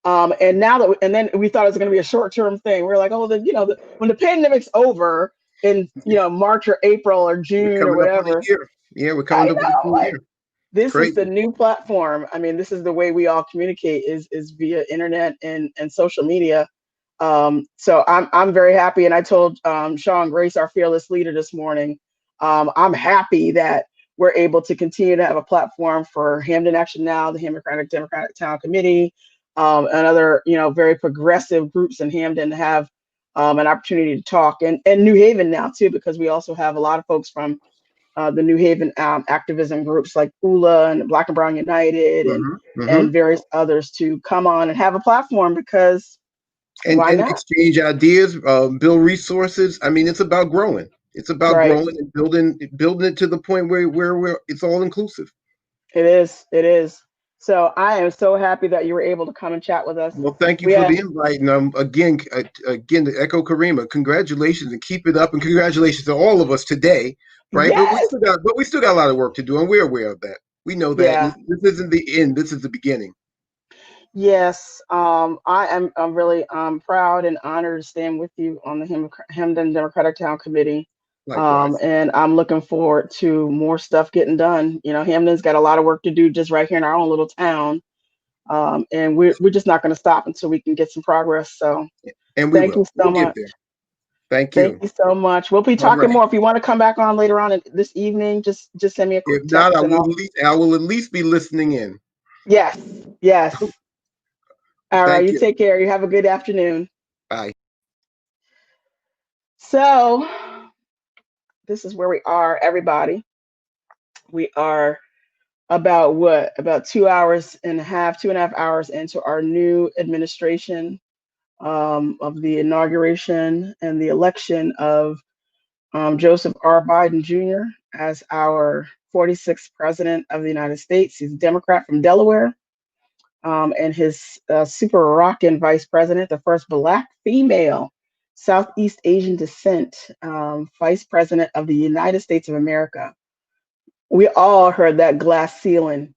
Speaker 1: And now and then we thought it was going to be a short-term thing. We are like, oh, when the pandemic's over in, March or April or
Speaker 6: we're
Speaker 1: June or
Speaker 6: coming up on a
Speaker 1: whatever,
Speaker 6: year. Yeah, we're
Speaker 1: I
Speaker 6: coming up on a
Speaker 1: know,
Speaker 6: full
Speaker 1: like,
Speaker 6: year. It's
Speaker 1: this is the
Speaker 6: crazy.
Speaker 1: new platform. I mean, this is the way we all communicate is via internet and social media. So I'm very happy. And I told Sean Grace, our fearless leader, this morning, I'm happy that we're able to continue to have a platform for Hamden Action Now, the Democratic Town Committee, and other, very progressive groups in Hamden to have an opportunity to talk, and New Haven now too, because we also have a lot of folks from the New Haven activism groups like ULA and Black and Brown United
Speaker 6: Hmm. Hmm.
Speaker 1: and various others to come on and have a platform because why
Speaker 6: And
Speaker 1: not?
Speaker 6: exchange ideas, build resources. I mean, it's about growing. It's about
Speaker 1: Right.
Speaker 6: growing and building it to the point where it's all inclusive.
Speaker 1: It is. It is. So I am so happy that you were able to come and chat with us.
Speaker 6: Well, thank you
Speaker 1: We
Speaker 6: for
Speaker 1: had,
Speaker 6: the invite. And again, to echo Karima, congratulations and keep it up. And congratulations to all of us today, right? But
Speaker 1: yes,
Speaker 6: we still got a lot of work to do, and we're aware of that. We know that.
Speaker 1: yeah,
Speaker 6: And this isn't the end. This is the beginning.
Speaker 1: yes. I'm really proud and honored to stand with you on the Hamden Democratic Town Committee.
Speaker 6: Likewise.
Speaker 1: And I'm looking forward to more stuff getting done. Hamden's got a lot of work to do just right here in our own little town. And we're just not going to stop until we can get some progress. So
Speaker 6: And we
Speaker 1: thank you
Speaker 6: will.
Speaker 1: so
Speaker 6: We'll get
Speaker 1: much.
Speaker 6: there. Thank
Speaker 1: Thank
Speaker 6: you.
Speaker 1: you so much. We'll be
Speaker 6: All
Speaker 1: talking
Speaker 6: right.
Speaker 1: more. If you want to come back on later on this evening, just send me a quick
Speaker 6: If not,
Speaker 1: text and I'll.
Speaker 6: I will at least be listening in.
Speaker 1: Yes, yes. All right.
Speaker 6: Thank
Speaker 1: You
Speaker 6: you.
Speaker 1: take care. You have a good afternoon.
Speaker 6: Bye.
Speaker 1: So this is where we are, everybody. We are about what? About 2.5 hours into our new administration of the inauguration and the election of Joseph R. Biden Jr. as our 46th president of the United States. He's a Democrat from Delaware. And his super rockin' vice president, the first Black female Southeast Asian descent vice president of the United States of America. We all heard that glass ceiling.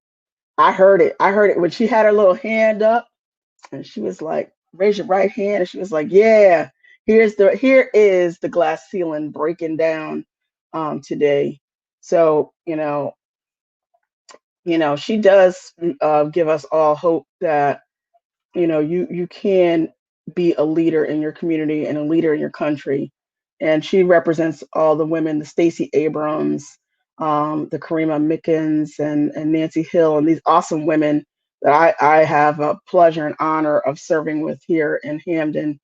Speaker 1: I heard it. I heard it when she had her little hand up and she was like, raise your right hand. And she was like, yeah, here is the glass ceiling breaking down today. So, she does give us all hope that, you can be a leader in your community and a leader in your country. And she represents all the women, the Stacey Abrams, the Karima Mickens and Nancy Hill, and these awesome women that I have a pleasure and honor of serving with here in Hamden,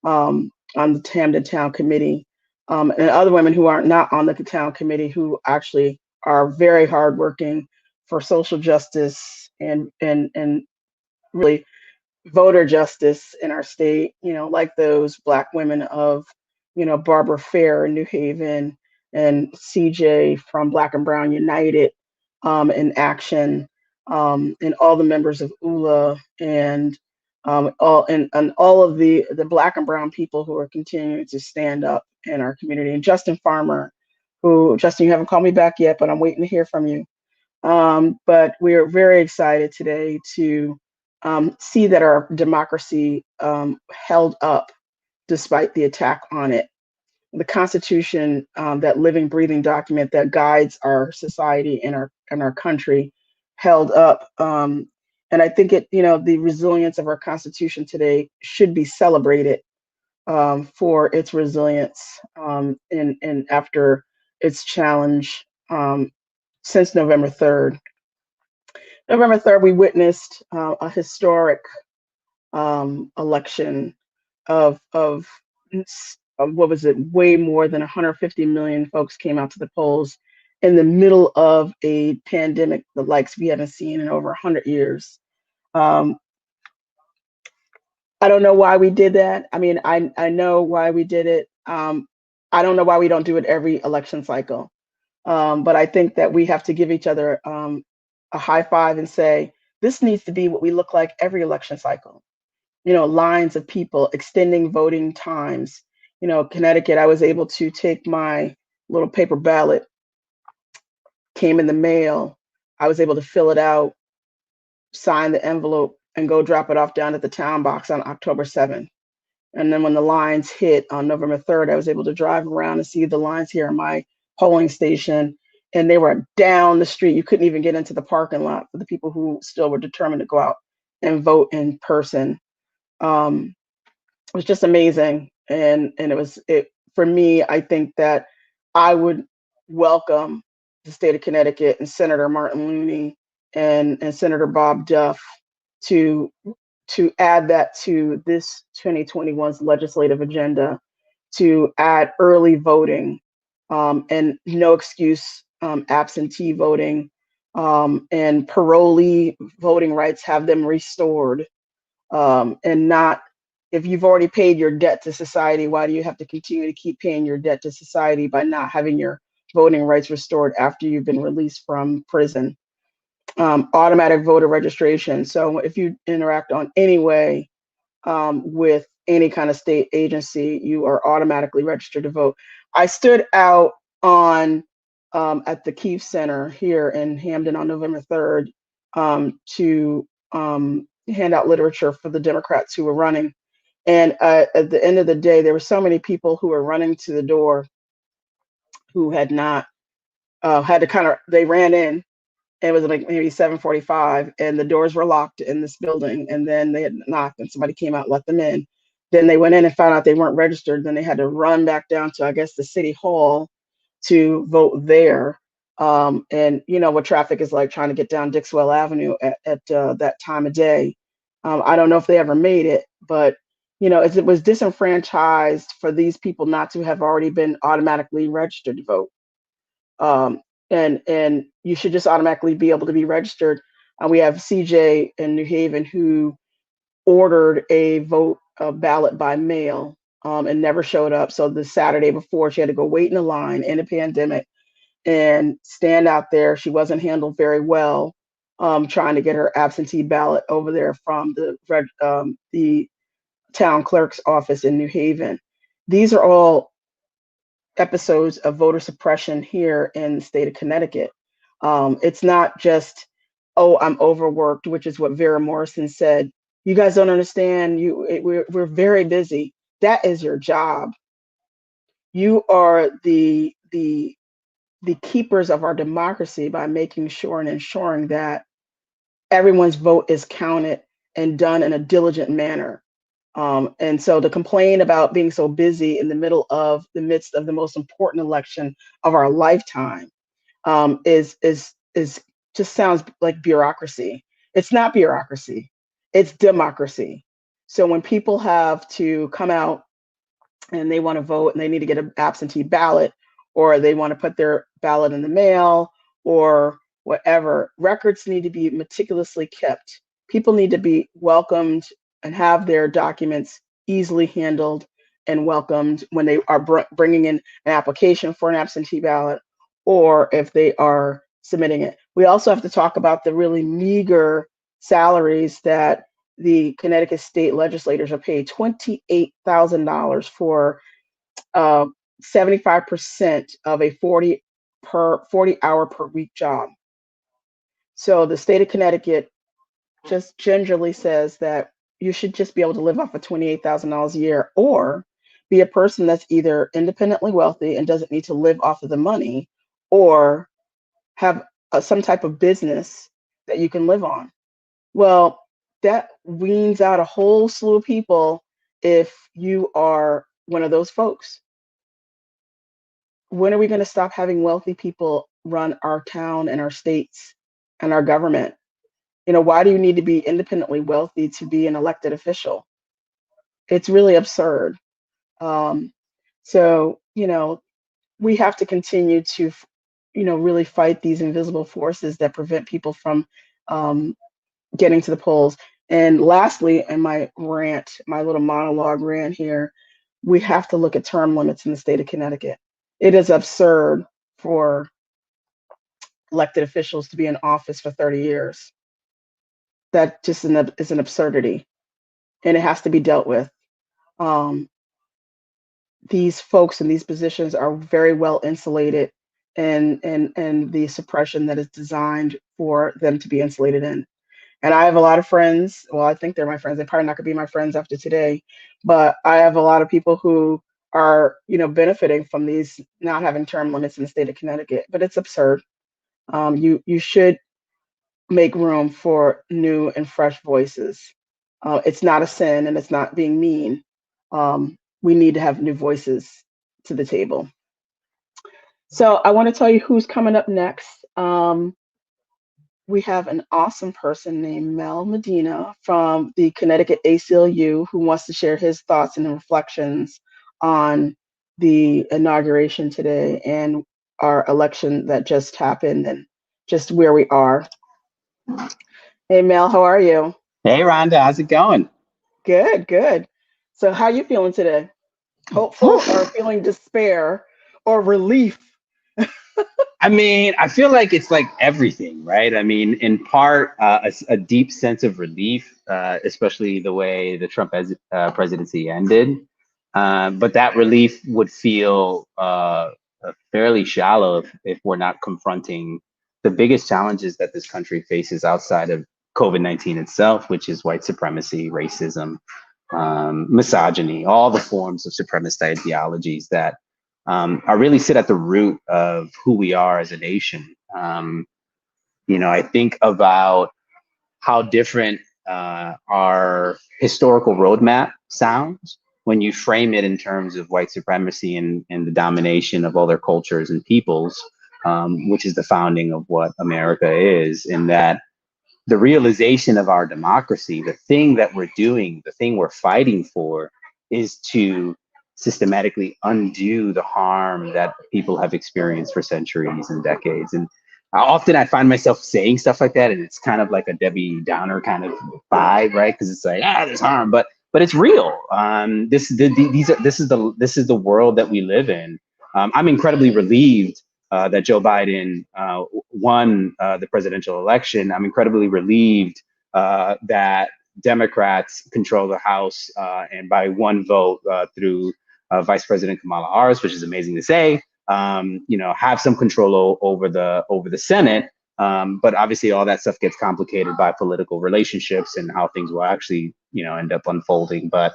Speaker 1: on the Hamden Town Committee, and other women who are not on the town committee who actually are very hardworking for social justice and really voter justice in our state, like those Black women of, Barbara Fair in New Haven and CJ from Black and Brown United in Action, and all the members of ULA and all of the Black and Brown people who are continuing to stand up in our community. And Justin Farmer, Justin, you haven't called me back yet, but I'm waiting to hear from you. But we're very excited today to see that our democracy held up despite the attack on it. The Constitution, that living, breathing document that guides our society and our country, held up. And I think the resilience of our Constitution today should be celebrated for its resilience and after its challenge since November 3rd. November 3rd, we witnessed a historic election of what was it? Way more than 150 million folks came out to the polls in the middle of a pandemic, the likes we haven't seen in over 100 years. Um, I don't know why we did that. I mean, I know why we did it. I don't know why we don't do it every election cycle. But I think that we have to give each other a high five and say, this needs to be what we look like every election cycle. You know, lines of people, extending voting times. You know, Connecticut, I was able to take my little paper ballot, came in the mail. I was able to fill it out, sign the envelope, and go drop it off down at the town box on October 7th. And then when the lines hit on November 3rd, I was able to drive around and see the lines here in my polling station. And they were down the street. You couldn't even get into the parking lot for the people who still were determined to go out and vote in person. It was just amazing. And it for me, I think that I would welcome the state of Connecticut and Senator Martin Looney and Senator Bob Duff to add that to this 2021's legislative agenda, to add early voting and no excuse absentee voting and parolee voting rights, have them restored, and not, if you've already paid your debt to society, why do you have to continue to keep paying your debt to society by not having your voting rights restored after you've been released from prison? Automatic voter registration. So if you interact on any way with any kind of state agency, you are automatically registered to vote. I stood out on at the Keefe Center here in Hamden on November 3rd to hand out literature for the Democrats who were running. And at the end of the day, there were so many people who were running to the door who had not had to they ran in. It was like maybe 7:45, and the doors were locked in this building. And then they had knocked, and somebody came out, let them in. Then they went in and found out they weren't registered. Then they had to run back down to, I guess, the city hall to vote there. And you know what traffic is like trying to get down Dixwell Avenue at that time of day. I don't know if they ever made it, but you know, it was disenfranchised for these people not to have already been automatically registered to vote. Um, and you should just automatically be able to be registered. We have CJ in New Haven who ordered a ballot by mail and never showed up. So the Saturday before, she had to go wait in a line in a pandemic and stand out there. She wasn't handled very well, trying to get her absentee ballot over there from the town clerk's office in New Haven. These are all episodes of voter suppression here in the state of Connecticut. It's not just, oh, I'm overworked, which is what Vera Morrison said. You guys don't understand. We're very busy. That is your job. You are the keepers of our democracy by making sure and ensuring that everyone's vote is counted and done in a diligent manner. And so to complain about being so busy in the midst of the most important election of our lifetime is just sounds like bureaucracy. It's not bureaucracy, it's democracy. So when people have to come out and they want to vote and they need to get an absentee ballot, or they want to put their ballot in the mail, or whatever, records need to be meticulously kept. People need to be welcomed and have their documents easily handled and welcomed when they are bringing in an application for an absentee ballot, or if they are submitting it. We also have to talk about the really meager salaries that the Connecticut state legislators are paid, $28,000 for 75% of a 40 hour per week job. So the state of Connecticut just gingerly says that you should just be able to live off of $28,000 a year, or be a person that's either independently wealthy and doesn't need to live off of the money, or have some type of business that you can live on. Well, that weans out a whole slew of people if you are one of those folks. When are we going to stop having wealthy people run our town and our states and our government? You know, why do you need to be independently wealthy to be an elected official? It's really absurd. So, you know, we have to continue to, you know, really fight these invisible forces that prevent people from getting to the polls. And lastly, in my rant, my little monologue rant here, we have to look at term limits in the state of Connecticut. It is absurd for elected officials to be in office for 30 years. That just is an absurdity, and it has to be dealt with. Um, these folks in these positions are very well insulated and the suppression that is designed for them to be insulated in. And I have a lot of friends. Well, I think they're my friends. They're probably not gonna be my friends after today, but I have a lot of people who are, benefiting from these not having term limits in the state of Connecticut. But it's absurd. You should make room for new and fresh voices. It's not a sin, and it's not being mean. We need to have new voices to the table. So I want to tell you who's coming up next. We have an awesome person named Mel Medina from the Connecticut ACLU who wants to share his thoughts and reflections on the inauguration today and our election that just happened and just where we are. Hey Mel, how are you?
Speaker 7: Hey Rhonda, how's it going?
Speaker 1: Good, good. So how are you feeling today? Hopeful or feeling despair or relief?
Speaker 7: I mean, I feel like it's like everything, right? I mean, in part, a deep sense of relief, especially the way the Trump presidency ended. But that relief would feel fairly shallow if we're not confronting the biggest challenges that this country faces outside of COVID-19 itself, which is white supremacy, racism, misogyny, all the forms of supremacist ideologies that are really sit at the root of who we are as a nation. I think about how different our historical roadmap sounds when you frame it in terms of white supremacy and the domination of other cultures and peoples, which is the founding of what America is, in that the realization of our democracy, the thing that we're doing, the thing we're fighting for, is to systematically undo the harm that people have experienced for centuries and decades. And often I find myself saying stuff like that, and it's kind of like a Debbie Downer kind of vibe, right? Because it's like, there's harm, but it's real. This is the world that we live in. I'm incredibly relieved that Joe Biden won the presidential election. I'm incredibly relieved that Democrats control the House and by one vote through Vice President Kamala Harris, which is amazing to say, have some control over the Senate. But obviously all that stuff gets complicated by political relationships and how things will actually, end up unfolding. But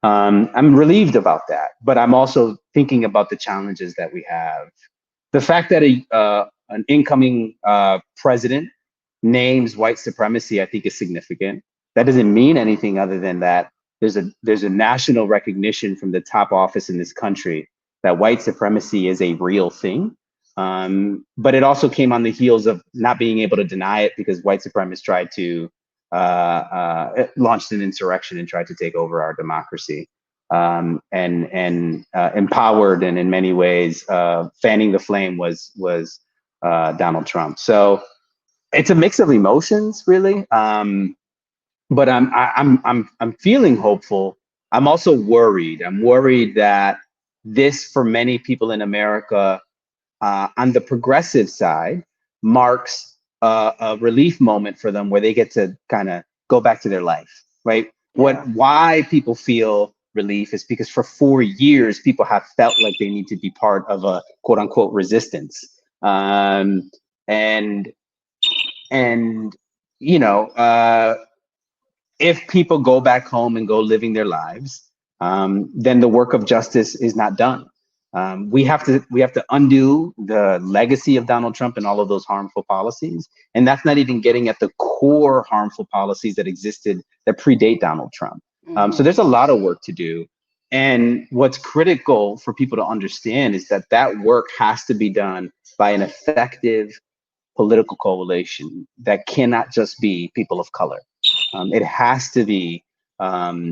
Speaker 7: I'm relieved about that. But I'm also thinking about the challenges that we have. The fact that an incoming president names white supremacy, I think, is significant. That doesn't mean anything other than that there's a national recognition from the top office in this country that white supremacy is a real thing. But it also came on the heels of not being able to deny it because white supremacists tried to launched an insurrection and tried to take over our democracy. And empowered and in many ways fanning the flame was Donald Trump. So it's a mix of emotions, really. But I'm feeling hopeful. I'm also worried. I'm worried that this, for many people in America, on the progressive side, marks a relief moment for them where they get to kind of go back to their life, right?
Speaker 1: Yeah.
Speaker 7: Why people feel relief is because for 4 years, people have felt like they need to be part of a quote unquote resistance. If people go back home and go living their lives, then the work of justice is not done. We have to undo the legacy of Donald Trump and all of those harmful policies. And that's not even getting at the core harmful policies that existed that predate Donald Trump. So there's a lot of work to do. And what's critical for people to understand is that work has to be done by an effective political coalition that cannot just be people of color. It has to be our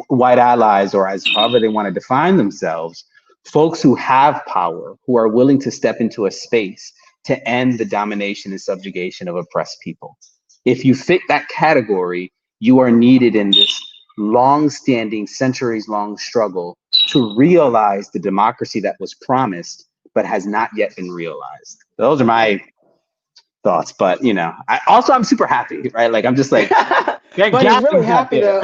Speaker 7: white allies, or as however they want to define themselves, folks who have power, who are willing to step into a space to end the domination and subjugation of oppressed people. if you fit that category, you are needed in this long-standing, centuries-long struggle to realize the democracy that was promised but has not yet been realized. Those are my thoughts, but you know, I'm super happy, right? Like I'm just like,
Speaker 1: but he's really happy though.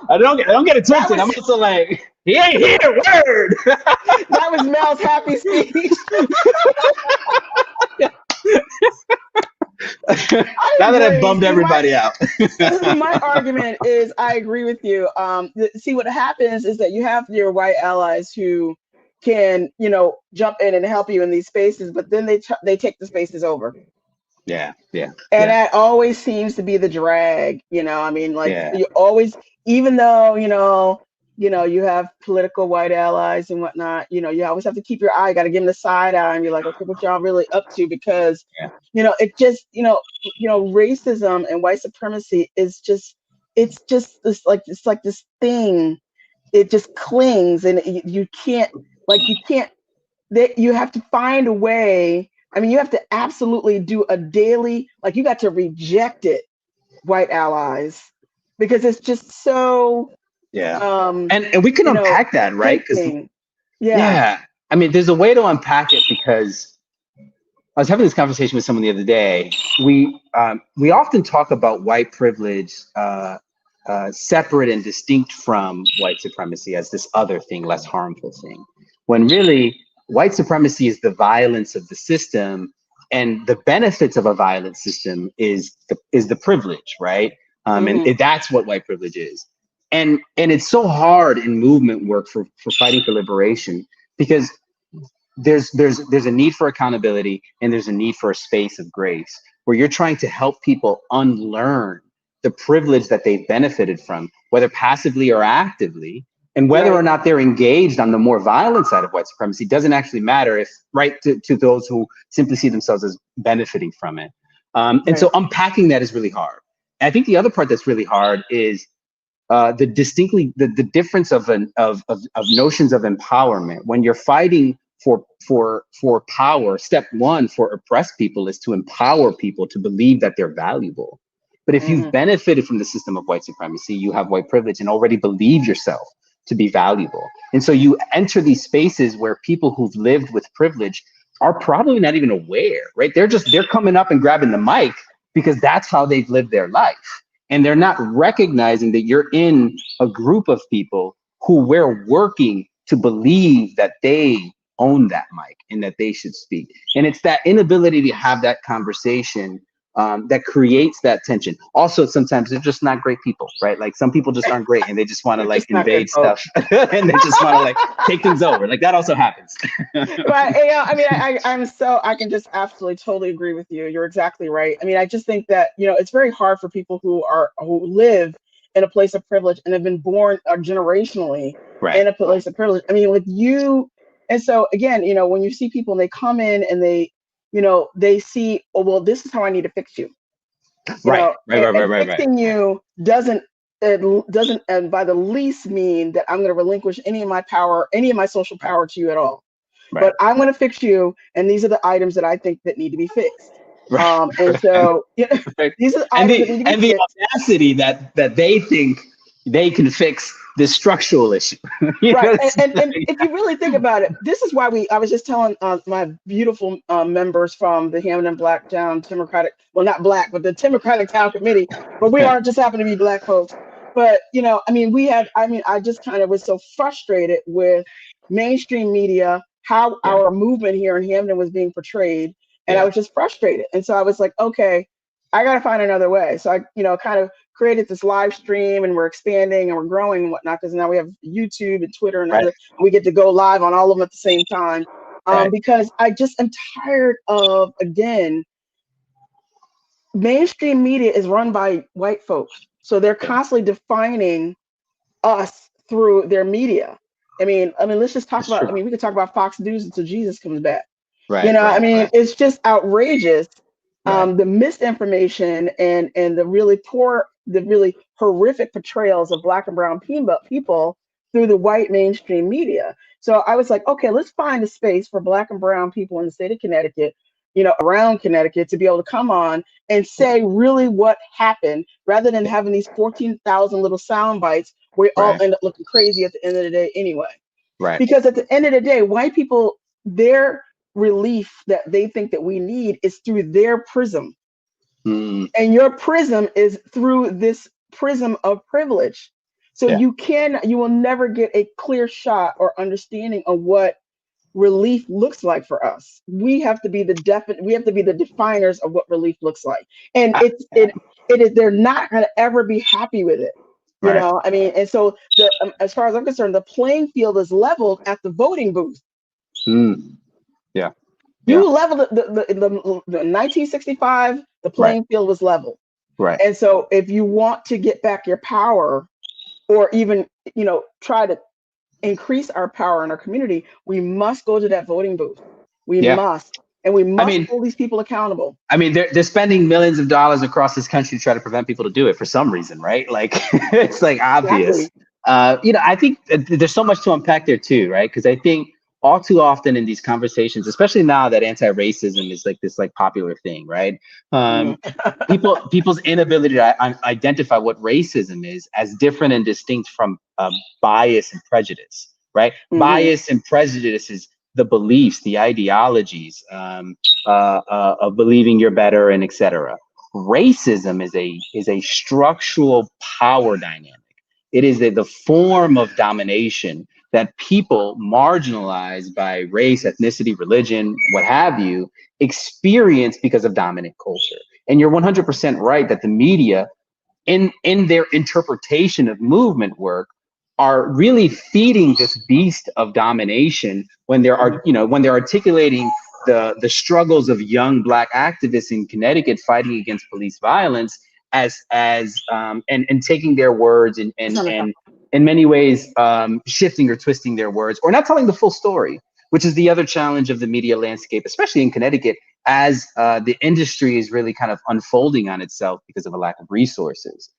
Speaker 7: I don't get it twisted. I'm also like, he ain't here, word.
Speaker 1: That was Mel's happy speech.
Speaker 7: Now that I've bummed everybody out.
Speaker 1: My argument is I agree with you. See, what happens is that you have your white allies who can, you know, jump in and help you in these spaces, but then they take the spaces over.
Speaker 7: Yeah.
Speaker 1: And that always seems to be the drag, you know. I mean, like you always, even though, you know, you have political white allies and whatnot, you know, you always have to keep your eye, got to give them the side eye and be like, okay, what y'all really up to? Because, you know, it just, you know, racism and white supremacy is just, it's just this, like, it's like this thing, it just clings and you can't, you have to find a way. I mean, you have to absolutely do a daily, like you got to reject it, white allies, because it's just so,
Speaker 7: and we can unpack that, right?
Speaker 1: Yeah.
Speaker 7: I mean, there's a way to unpack it, because I was having this conversation with someone the other day. We often talk about white privilege separate and distinct from white supremacy as this other thing, less harmful thing, when really white supremacy is the violence of the system, and the benefits of a violent system is the privilege, right? And that's what white privilege is. And it's so hard in movement work for fighting for liberation, because there's a need for accountability, and there's a need for a space of grace where you're trying to help people unlearn the privilege that they've benefited from, whether passively or actively, and whether or not they're engaged on the more violent side of white supremacy doesn't actually matter, if to those who simply see themselves as benefiting from it. And so unpacking that is really hard. And I think the other part that's really hard is the difference of notions of empowerment. When you're fighting for power, step one for oppressed people is to empower people to believe that they're valuable. But if you've benefited from the system of white supremacy, you have white privilege and already believe yourself to be valuable. And so you enter these spaces where people who've lived with privilege are probably not even aware, right? They're coming up and grabbing the mic because that's how they've lived their life. And they're not recognizing that you're in a group of people who we're working to believe that they own that mic and that they should speak. And it's that inability to have that conversation that creates that tension. Also, sometimes they're just not great people, right? Like some people just aren't great and they just want to like invade stuff and they just want to like take things over. Like that also happens.
Speaker 1: But I mean, I can just absolutely totally agree with you. You're exactly right. I mean, I just think that, you know, it's very hard for people who live in a place of privilege and have been born generationally in a place of privilege. I mean, with you. And so again, you know, when you see people and they come in and they, you know, they see, oh, well, this is how I need to fix you.
Speaker 7: Right.
Speaker 1: Fixing you doesn't by the least mean that I'm going to relinquish any of my power, any of my social power to you at all. But I'm going to fix you, and these are the items that I think that need to be fixed. And so these are the items that need to be fixed.
Speaker 7: Audacity that they think they can fix this structural issue.
Speaker 1: And if you really think about it, this is why I was just telling my beautiful members from the Hampton Blacktown Democratic, well, not black, but the Democratic Town Committee, but we aren't just happen to be black folks. But, you know, I mean, I just kind of was so frustrated with mainstream media, how our movement here in Hampton was being portrayed. And I was just frustrated. And so I was like, okay, I got to find another way. So I, you know, kind of created this live stream, and we're expanding and we're growing and whatnot, because now we have YouTube and Twitter and other, we get to go live on all of them at the same time. Because I just am tired of, again, mainstream media is run by white folks. So they're constantly defining us through their media. I mean, let's just talk about, we could talk about Fox News until Jesus comes back. It's just outrageous. The misinformation and the really poor, the really horrific portrayals of Black and brown people through the white mainstream media. So I was like, okay, let's find a space for Black and brown people in the state of Connecticut around Connecticut to be able to come on and say really what happened, rather than having these 14,000 little sound bites where we all end up looking crazy at the end of the day anyway.
Speaker 7: Right.
Speaker 1: Because at the end of the day, white people, their relief that they think that we need is through their prism.
Speaker 7: Mm.
Speaker 1: And your prism is through this prism of privilege. So you will never get a clear shot or understanding of what relief looks like for us. We have to be the definers of what relief looks like. And it is, they're not going to ever be happy with it. You know, I mean, and so as far as I'm concerned, the playing field is leveled at the voting booth.
Speaker 7: Mm. Yeah.
Speaker 1: You leveled the 1965, the playing field was leveled.
Speaker 7: Right.
Speaker 1: And so if you want to get back your power, or even, try to increase our power in our community, we must go to that voting booth. We must. And we must hold these people accountable.
Speaker 7: I mean, they're spending millions of dollars across this country to try to prevent people to do it for some reason, right? Like, it's like obvious.
Speaker 1: Exactly.
Speaker 7: I think there's so much to unpack there too, right? Because I think all too often in these conversations, especially now that anti-racism is like this popular thing, right? People's inability to identify what racism is as different and distinct from bias and prejudice, right? Bias and prejudice is the beliefs, the ideologies of believing you're better, and etc. Racism is a structural power dynamic. It is the form of domination that people marginalized by race, ethnicity, religion, what have you, experience because of dominant culture. And you're 100% right that the media, in their interpretation of movement work, are really feeding this beast of domination when they're articulating the struggles of young Black activists in Connecticut fighting against police violence and taking their words and in many ways shifting or twisting their words, or not telling the full story, which is the other challenge of the media landscape, especially in Connecticut, as the industry is really kind of unfolding on itself because of a lack of resources.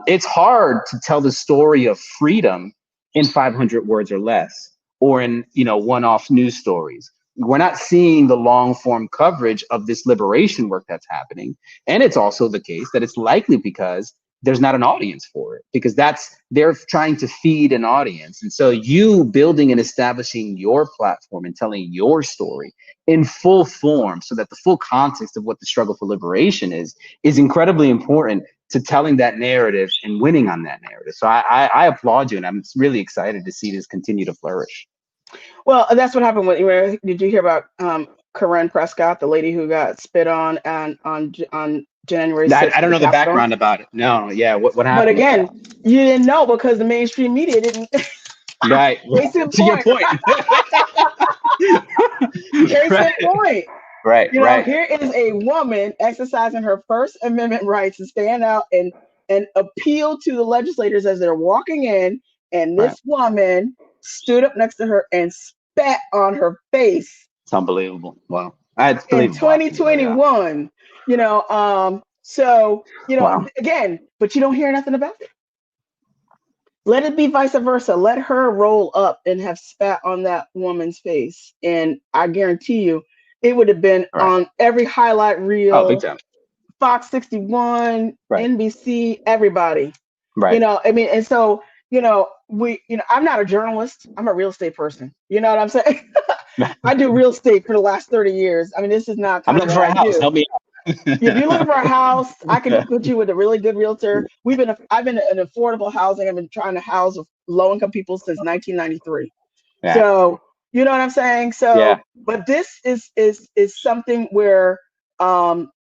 Speaker 7: It's hard to tell the story of freedom in 500 words or less, or in one-off news stories. We're not seeing the long-form coverage of this liberation work that's happening. And it's also the case that it's likely because there's not an audience for it, because they're trying to feed an audience. And so you building and establishing your platform and telling your story in full form, so that the full context of what the struggle for liberation is incredibly important to telling that narrative and winning on that narrative. So I applaud you, and I'm really excited to see this continue to flourish.
Speaker 1: Well, that's what happened when did you hear about Corinne Prescott, the lady who got spit on January 6th?
Speaker 7: I don't know the background about it. No, yeah, what happened?
Speaker 1: But again, you didn't know because the mainstream media didn't.
Speaker 7: Right.
Speaker 1: Case in
Speaker 7: To your point.
Speaker 1: Case in point.
Speaker 7: Right.
Speaker 1: Here is a woman exercising her First Amendment rights to stand out and appeal to the legislators as they're walking in, and this woman stood up next to her and spat on her face.
Speaker 7: It's unbelievable. Wow. It's
Speaker 1: in 2021. Again, but you don't hear nothing about it. Let it be vice versa. Let her roll up and have spat on that woman's face, and I guarantee you it would have been on every highlight reel.
Speaker 7: Oh, big time.
Speaker 1: Fox 61, NBC, everybody.
Speaker 7: Right.
Speaker 1: And so I'm not a journalist. I'm a real estate person. You know what I'm saying? I do real estate for the last 30 years. I mean, this is not.
Speaker 7: I'm looking for a house. Help me out.
Speaker 1: If you're looking for a house, I can put you with a really good realtor. I've been in affordable housing. I've been trying to house low-income people since 1993. Yeah. So you know what I'm saying? So, but this is something where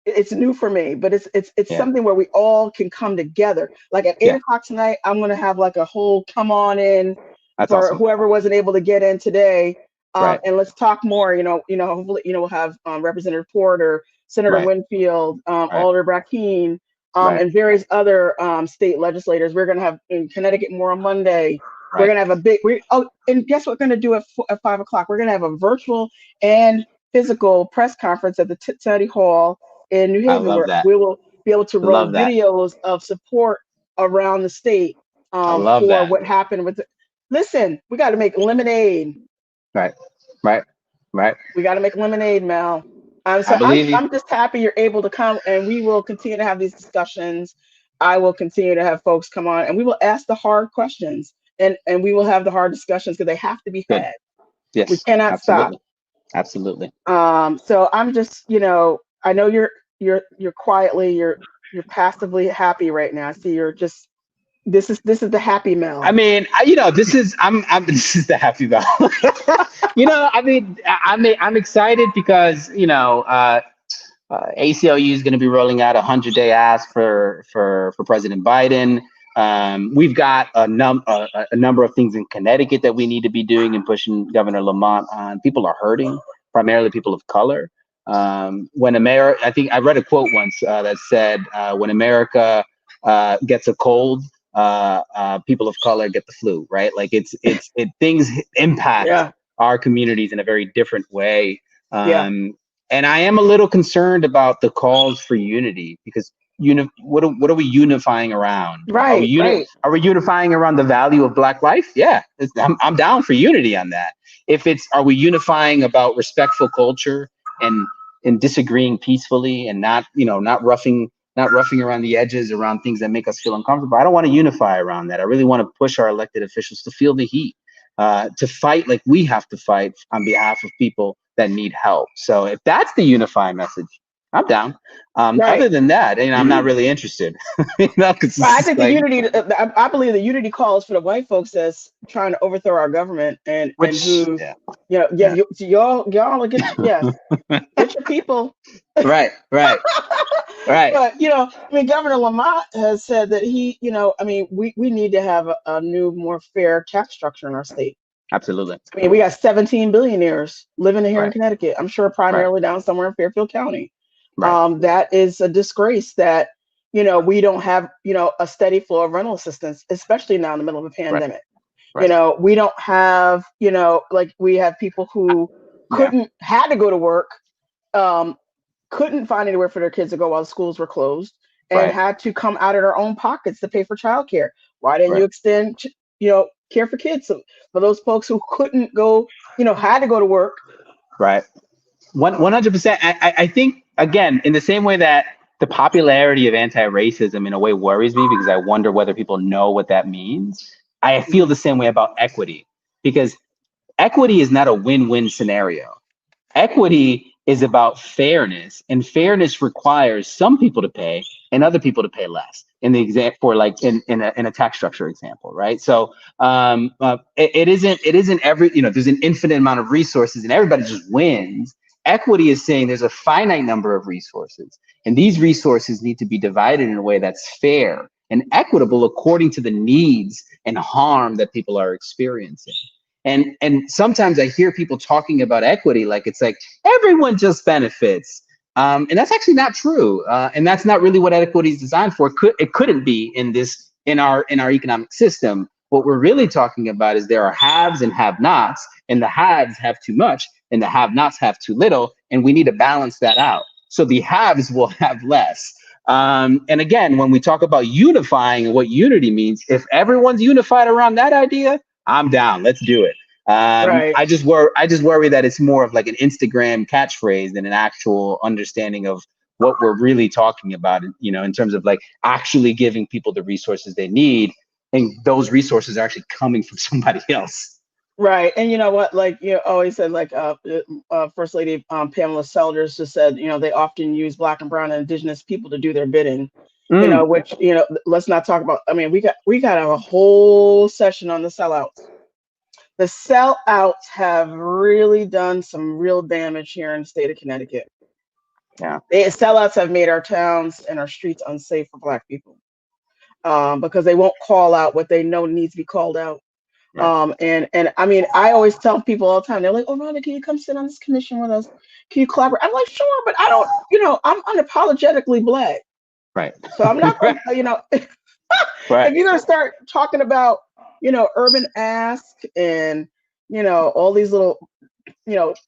Speaker 1: it's new for me, but it's something where we all can come together. Like at 8 o'clock tonight, I'm gonna have like a whole come on in for awesome. Whoever wasn't able to get in today. And let's talk more. Hopefully, we'll have Representative Porter, Senator Winfield, Alder Brackeen, and various other state legislators. We're going to have in Connecticut more on Monday. We're going to have a big. And guess what we're going to do at 5 o'clock? We're going to have a virtual and physical press conference at the Teddy Hall in New Haven, where we will be able to roll videos of support around the state for what happened with. Listen, we got to make lemonade.
Speaker 7: Right.
Speaker 1: We got to make lemonade, Mel. So
Speaker 7: I believe you.
Speaker 1: I'm just happy you're able to come, and we will continue to have these discussions. I will continue to have folks come on, and we will ask the hard questions, and we will have the hard discussions because they have to be
Speaker 7: Good.
Speaker 1: had. We
Speaker 7: Yes,
Speaker 1: cannot stop.
Speaker 7: absolutely. Absolutely.
Speaker 1: So I'm just, I know you're quietly, you're passively happy right now. I see you're just, this is the happy Mel.
Speaker 7: I mean, this is this is the happy Val. I'm excited because ACLU is going to be rolling out a 100-day ask for President Biden. We've got a number of things in Connecticut that we need to be doing and pushing Governor Lamont on. People are hurting, primarily people of color. I think I read a quote once that said, when America gets a cold, people of color get the flu, right? Like things impact our communities in a very different way. And I am a little concerned about the calls for unity because what are we unifying around? Are we unifying around the value of Black life? Yeah, I'm down for unity on that. Are we unifying about respectful culture and disagreeing peacefully and not roughing around the edges around things that make us feel uncomfortable? I don't want to unify around that. I really want to push our elected officials to feel the heat, to fight like we have to fight on behalf of people that need help. So if that's the unifying message, I'm down. Other than that, I'm not really interested.
Speaker 1: I think the unity. I believe the unity calls for the white folks that's trying to overthrow our government y'all are get your people.
Speaker 7: Right.
Speaker 1: But Governor Lamont has said that we need to have a new, more fair tax structure in our state.
Speaker 7: Absolutely.
Speaker 1: I mean, we got 17 billionaires living here in Connecticut. I'm sure primarily down somewhere in Fairfield County. That is a disgrace that, we don't have, a steady flow of rental assistance, especially now in the middle of a pandemic. We don't have, we have people who had to go to work, couldn't find anywhere for their kids to go while the schools were closed, and had to come out of their own pockets to pay for childcare. Why didn't you extend, care for kids for those folks who couldn't go, had to go to work?
Speaker 7: Right. 100%. I think, again, in the same way that the popularity of anti-racism in a way worries me because I wonder whether people know what that means. I feel the same way about equity, because equity is not a win-win scenario. Equity is about fairness, and fairness requires some people to pay and other people to pay less. In the example, in a tax structure example, right? So it isn't every, there's an infinite amount of resources and everybody just wins. Equity is saying there's a finite number of resources, and these resources need to be divided in a way that's fair and equitable according to the needs and harm that people are experiencing. And sometimes I hear people talking about equity like it's like everyone just benefits. And that's actually not true. And that's not really what equity is designed for. It couldn't be in our economic system. What we're really talking about is there are haves and have-nots, and the haves have too much and the have-nots have too little, and we need to balance that out. So the haves will have less. And again, when we talk about unifying and what unity means, if everyone's unified around that idea, I'm down. Let's do it. I just worry that it's more of like an Instagram catchphrase than an actual understanding of what we're really talking about, in terms of like actually giving people the resources they need, and those resources are actually coming from somebody else.
Speaker 1: Right. And you know what, like you always said, like First Lady Pamela Selders just said, they often use Black and brown and indigenous people to do their bidding. Which, let's not talk about, we got a whole session on the sellouts. The sellouts have really done some real damage here in the state of Connecticut.
Speaker 7: Yeah.
Speaker 1: Sellouts have made our towns and our streets unsafe for Black people, because they won't call out what they know needs to be called out. Right. And I always tell people all the time, they're like, "Oh, Rhonda, can you come sit on this commission with us? Can you collaborate?" I'm like, "Sure, but I don't, I'm unapologetically Black."
Speaker 7: Right.
Speaker 1: So I'm not going to,
Speaker 7: right.
Speaker 1: If you're going to start talking about, urban ask and, all these little,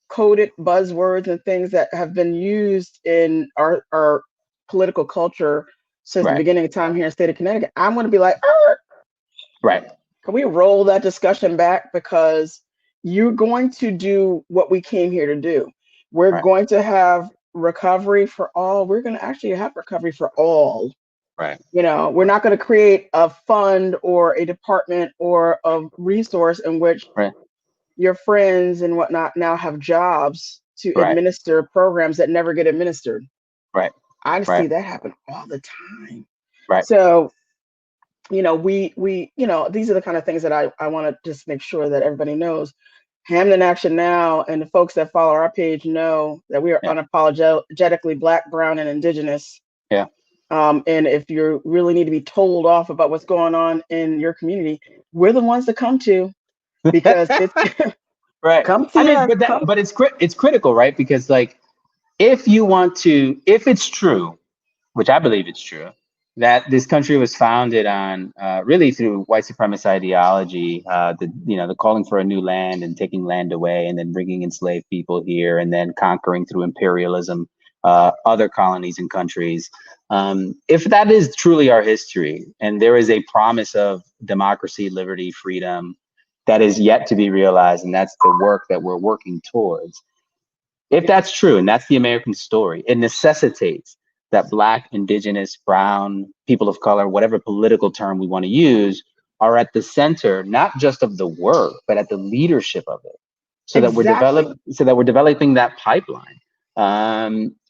Speaker 1: coded buzzwords and things that have been used in our political culture since the beginning of time here in the state of Connecticut, I'm going to be like,
Speaker 7: right.
Speaker 1: Can we roll that discussion back? Because you're going to do what we came here to do. We're going to have recovery for all, we're going to actually have recovery for all.
Speaker 7: Right.
Speaker 1: You know, we're not going to create a fund or a department or a resource in which
Speaker 7: Right.
Speaker 1: your friends and whatnot now have jobs to
Speaker 7: Right.
Speaker 1: administer programs that never get administered.
Speaker 7: Right.
Speaker 1: I see
Speaker 7: Right.
Speaker 1: that happen all the time.
Speaker 7: Right.
Speaker 1: So, you know, we you know, these are the kind of things that I want to just make sure that everybody knows. Hamden Action Now and the folks that follow our page know that we are
Speaker 7: Yeah.
Speaker 1: unapologetically Black, Brown, and Indigenous.
Speaker 7: Yeah.
Speaker 1: And if you really need to be told off about what's going on in your community, we're the ones to come to, because it's
Speaker 7: Right.
Speaker 1: come to
Speaker 7: I mean,
Speaker 1: us.
Speaker 7: but it's critical, right? Because like, if it's true, which I believe it's true, that this country was founded on really through white supremacist ideology, the calling for a new land and taking land away, and then bringing enslaved people here, and then conquering through imperialism other colonies and countries. If that is truly our history, and there is a promise of democracy, liberty, freedom that is yet to be realized, and that's the work that we're working towards. If that's true, and that's the American story, it necessitates that Black, Indigenous, Brown, people of color, whatever political term we want to use, are at the center, not just of the work, but at the leadership of it, so that we're developing that pipeline.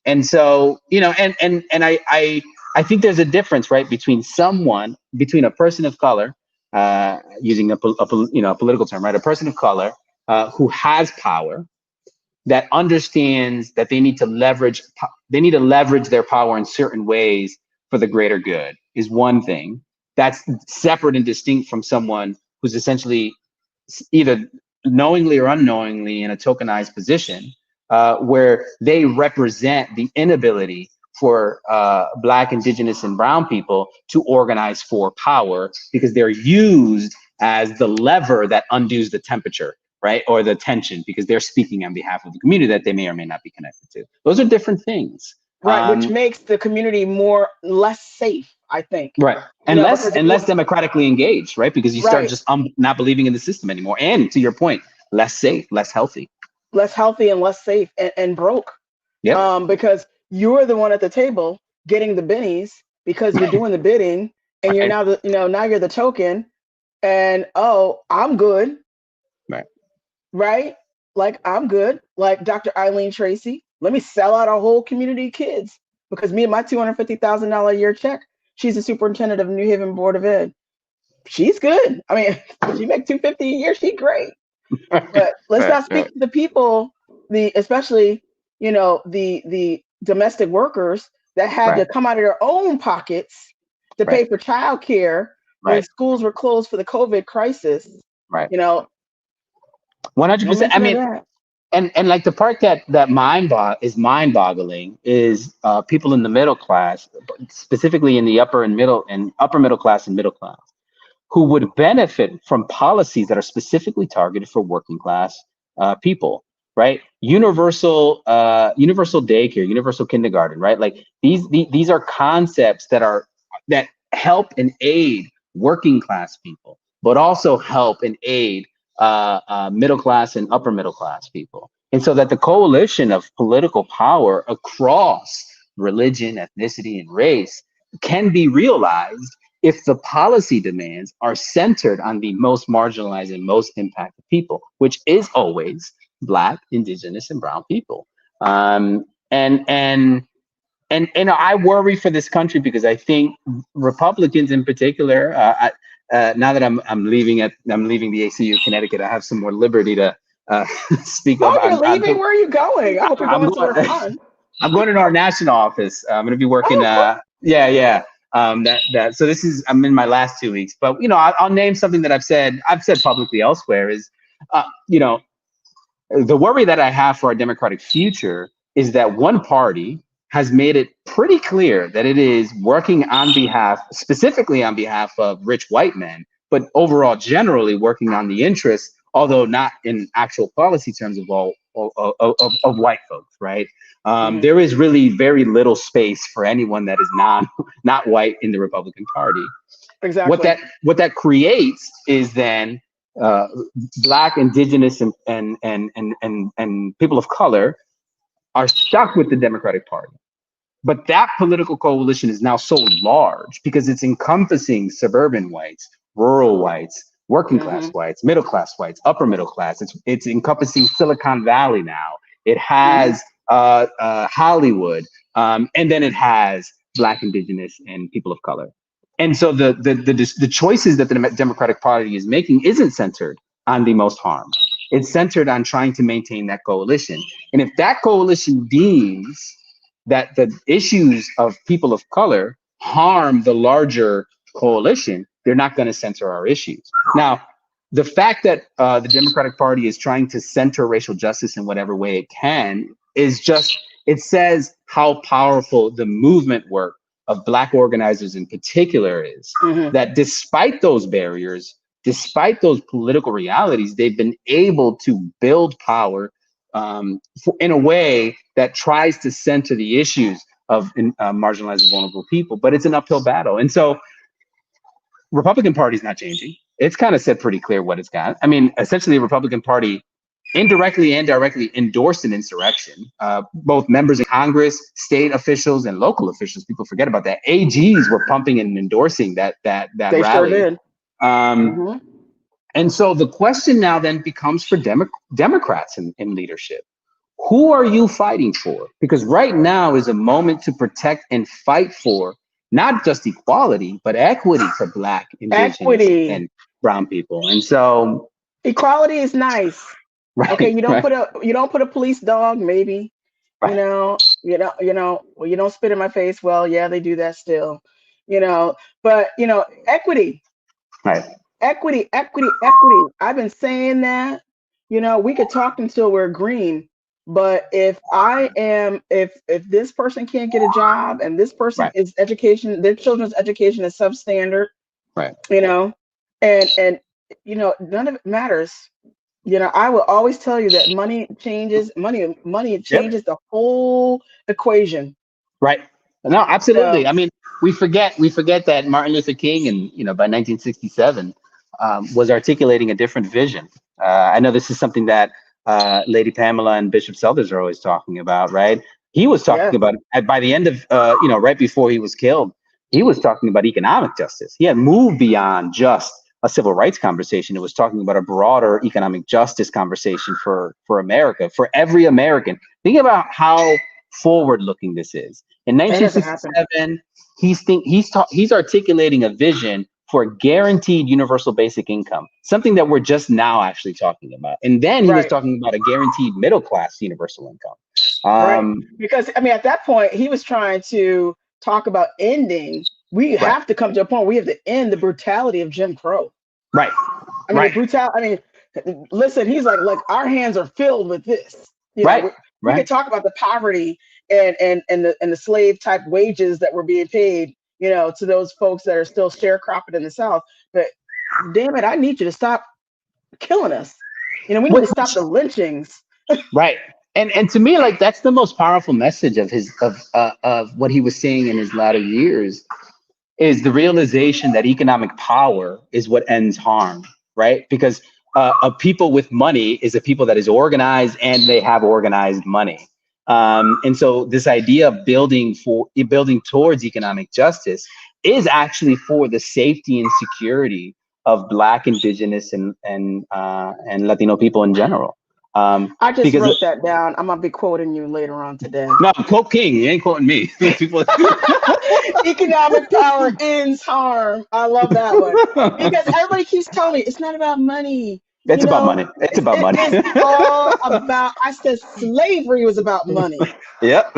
Speaker 7: And so, you know, and I think there's a difference, right, between a person of color, using a political term, right, a person of color who has power, that understands that they need to leverage their power in certain ways for the greater good, is one thing. That's separate and distinct from someone who's essentially either knowingly or unknowingly in a tokenized position, where they represent the inability for Black, Indigenous, and Brown people to organize for power, because they're used as the lever that undoes the temperature, right? Or the tension, because they're speaking on behalf of the community that they may or may not be connected to. Those are different things.
Speaker 1: Right, which makes the community less safe, I think.
Speaker 7: Right. And less democratically engaged, right? Because you start just not believing in the system anymore. And to your point, less safe, less healthy.
Speaker 1: Less healthy and less safe and broke.
Speaker 7: Yeah.
Speaker 1: Because you're the one at the table getting the bennies because you're doing the bidding, and you're now you're the token, and I'm good. Right? Like, I'm good. Like Dr. Eileen Tracy, let me sell out a whole community of kids because me and my $250,000 a year check, she's the superintendent of New Haven Board of Ed. She's good. I mean, she make $250 a year. She's great. But let's not speak to the people, especially, you know, the domestic workers that had to come out of their own pockets to pay for childcare when schools were closed for the COVID crisis.
Speaker 7: Right.
Speaker 1: You know,
Speaker 7: 100%. I mean, and like the part that is mind-boggling is people in the middle class, specifically in the upper middle class and middle class, who would benefit from policies that are specifically targeted for working class people, right? Universal daycare, universal kindergarten, right? Like these are concepts that help and aid working class people, but also help and aid middle class and upper middle class people. And so that the coalition of political power across religion, ethnicity, and race can be realized if the policy demands are centered on the most marginalized and most impacted people, which is always Black, Indigenous, and Brown people. And I worry for this country, because I think Republicans in particular, now that I'm leaving the ACU of Connecticut, I have some more liberty to speak up.
Speaker 1: You're leaving? Where are you going? I hope you're going somewhere fun.
Speaker 7: I'm going to our national office. I'm going to be working. So I'm in my last 2 weeks, but you know, I'll name something that I've said publicly elsewhere is, you know, the worry that I have for our democratic future is that one party has made it pretty clear that it is working specifically on behalf of rich white men, but overall generally working on the interests, although not in actual policy terms of white folks, right? There is really very little space for anyone that is not white in the Republican Party.
Speaker 1: Exactly.
Speaker 7: What that creates is then Black, Indigenous, and people of color are stuck with the Democratic Party. But that political coalition is now so large because it's encompassing suburban whites, rural whites, working class whites, middle class whites, upper middle class. It's encompassing Silicon Valley now. It has Hollywood, and then it has Black, Indigenous, and people of color. And so the choices that the Democratic Party is making isn't centered on the most harmed. It's centered on trying to maintain that coalition. And if that coalition deems that the issues of people of color harm the larger coalition, they're not going to center our issues. Now, the fact that the Democratic Party is trying to center racial justice in whatever way it can is just, it says how powerful the movement work of Black organizers in particular is, that despite those barriers, despite those political realities, they've been able to build power in a way that tries to center the issues of marginalized and vulnerable people, but it's an uphill battle. And so Republican Party is not changing. It's kind of said pretty clear what it's got. I mean, essentially the Republican Party indirectly and directly endorsed an insurrection. Both members of Congress, state officials, and local officials, people forget about that. AGs were pumping and endorsing that they rally.
Speaker 1: Sure did.
Speaker 7: And so the question now then becomes for Democrats in leadership. Who are you fighting for? Because right now is a moment to protect and fight for not just equality, but equity for Black, Indigenous, and brown people. And so
Speaker 1: equality is nice.
Speaker 7: Right,
Speaker 1: okay, you don't put a police dog, maybe. Right. You don't spit in my face. Well, yeah, they do that still. But equity.
Speaker 7: Right.
Speaker 1: Equity. I've been saying that. We could talk until we're green, but if this person can't get a job and this person is education, their children's education is substandard,
Speaker 7: right?
Speaker 1: And none of it matters. I will always tell you that money changes the whole equation.
Speaker 7: Right. No, absolutely. So, I mean, we forget that Martin Luther King, and by 1967, was articulating a different vision. I know this is something that Lady Pamela and Bishop Selders are always talking about, right? He was talking about by the end of right before he was killed, he was talking about economic justice. He had moved beyond just a civil rights conversation. It was talking about a broader economic justice conversation for America, for every American. Think about how forward-looking this is. In 1967, he's articulating a vision for guaranteed universal basic income, something that we're just now actually talking about. And then he was talking about a guaranteed middle-class universal income.
Speaker 1: Because at that point, he was trying to talk about ending. We have to come to a point where we have to end the brutality of Jim Crow.
Speaker 7: Right.
Speaker 1: Listen, he's like our hands are filled with this. We could talk about the poverty and the slave type wages that were being paid, to those folks that are still sharecropping in the South. But damn it, I need you to stop killing us. We need to stop the lynchings.
Speaker 7: Right. And to me, like, that's the most powerful message of what he was saying in his latter years, is the realization that economic power is what ends harm, right? Because a people with money is a people that is organized and they have organized money. And so this idea of building towards economic justice is actually for the safety and security of Black, Indigenous, and Latino people in general.
Speaker 1: I just wrote that down. I'm gonna be quoting you later on today.
Speaker 7: No, quote King. You ain't quoting me.
Speaker 1: Economic power ends harm. I love that one, because everybody keeps telling me it's not about money.
Speaker 7: It's about money. It's about money.
Speaker 1: It's all about. I said slavery was about money.
Speaker 7: Yep.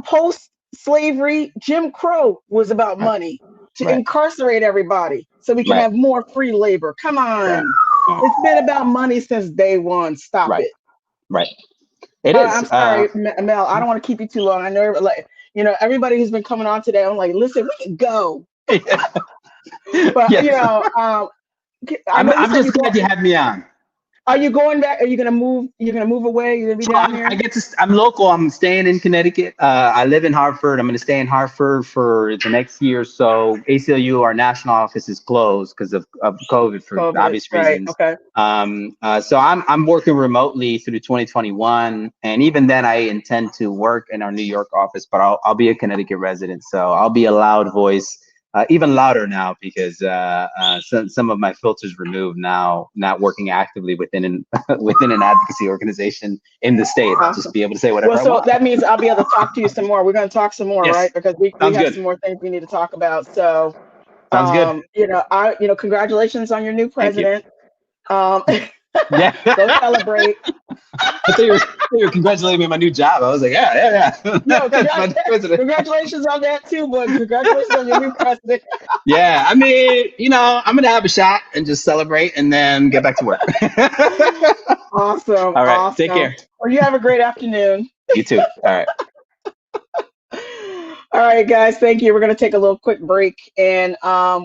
Speaker 1: Post-slavery, Jim Crow was about money to incarcerate everybody so we can have more free labor. Come on. It's been about money since day one. Stop it.
Speaker 7: Right. It is.
Speaker 1: I'm sorry, Mel. I don't want to keep you too long. I know, everybody who's been coming on today, I'm like, listen, we can go. But
Speaker 7: I'm just glad you had me on.
Speaker 1: Are you going back? Are you gonna move? You're gonna move away? You're gonna be
Speaker 7: So
Speaker 1: down here?
Speaker 7: I'm local. I'm staying in Connecticut. I live in Hartford. I'm going to stay in Hartford for the next year. So ACLU, our national office is closed because of COVID for
Speaker 1: COVID,
Speaker 7: obvious
Speaker 1: right?
Speaker 7: reasons.
Speaker 1: Okay.
Speaker 7: So I'm working remotely through 2021, and even then I intend to work in our New York office, but I'll be a Connecticut resident, so I'll be a loud voice. Even louder now because some of my filters removed now, not working actively within an within an advocacy organization in the state. I'll just be able to say whatever
Speaker 1: Well,
Speaker 7: I
Speaker 1: so
Speaker 7: want.
Speaker 1: that means I'll be able to talk to you some more. We're going to talk some more,
Speaker 7: Yes.
Speaker 1: right? Because we
Speaker 7: Sounds
Speaker 1: have
Speaker 7: good.
Speaker 1: some more things we need to talk about. So,
Speaker 7: Sounds good.
Speaker 1: congratulations on your new
Speaker 7: Thank you.
Speaker 1: president.
Speaker 7: Yeah.
Speaker 1: Go celebrate.
Speaker 7: I thought you were congratulating me on my new job. I was like, yeah.
Speaker 1: No,
Speaker 7: My president.
Speaker 1: congratulations on that too, but congratulations on your new president.
Speaker 7: Yeah, I mean, I'm gonna have a shot and just celebrate and then get back to work.
Speaker 1: Awesome.
Speaker 7: All right,
Speaker 1: awesome.
Speaker 7: take care.
Speaker 1: Well, you have a great afternoon.
Speaker 7: You too. All right.
Speaker 1: All right, guys. Thank you. We're going to take a little quick break, and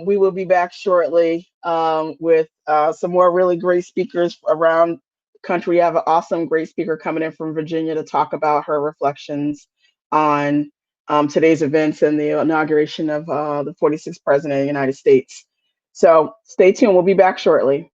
Speaker 1: we will be back shortly with some more really great speakers around the country. We have an awesome, great speaker coming in from Virginia to talk about her reflections on today's events and the inauguration of the 46th President of the United States. So stay tuned. We'll be back shortly.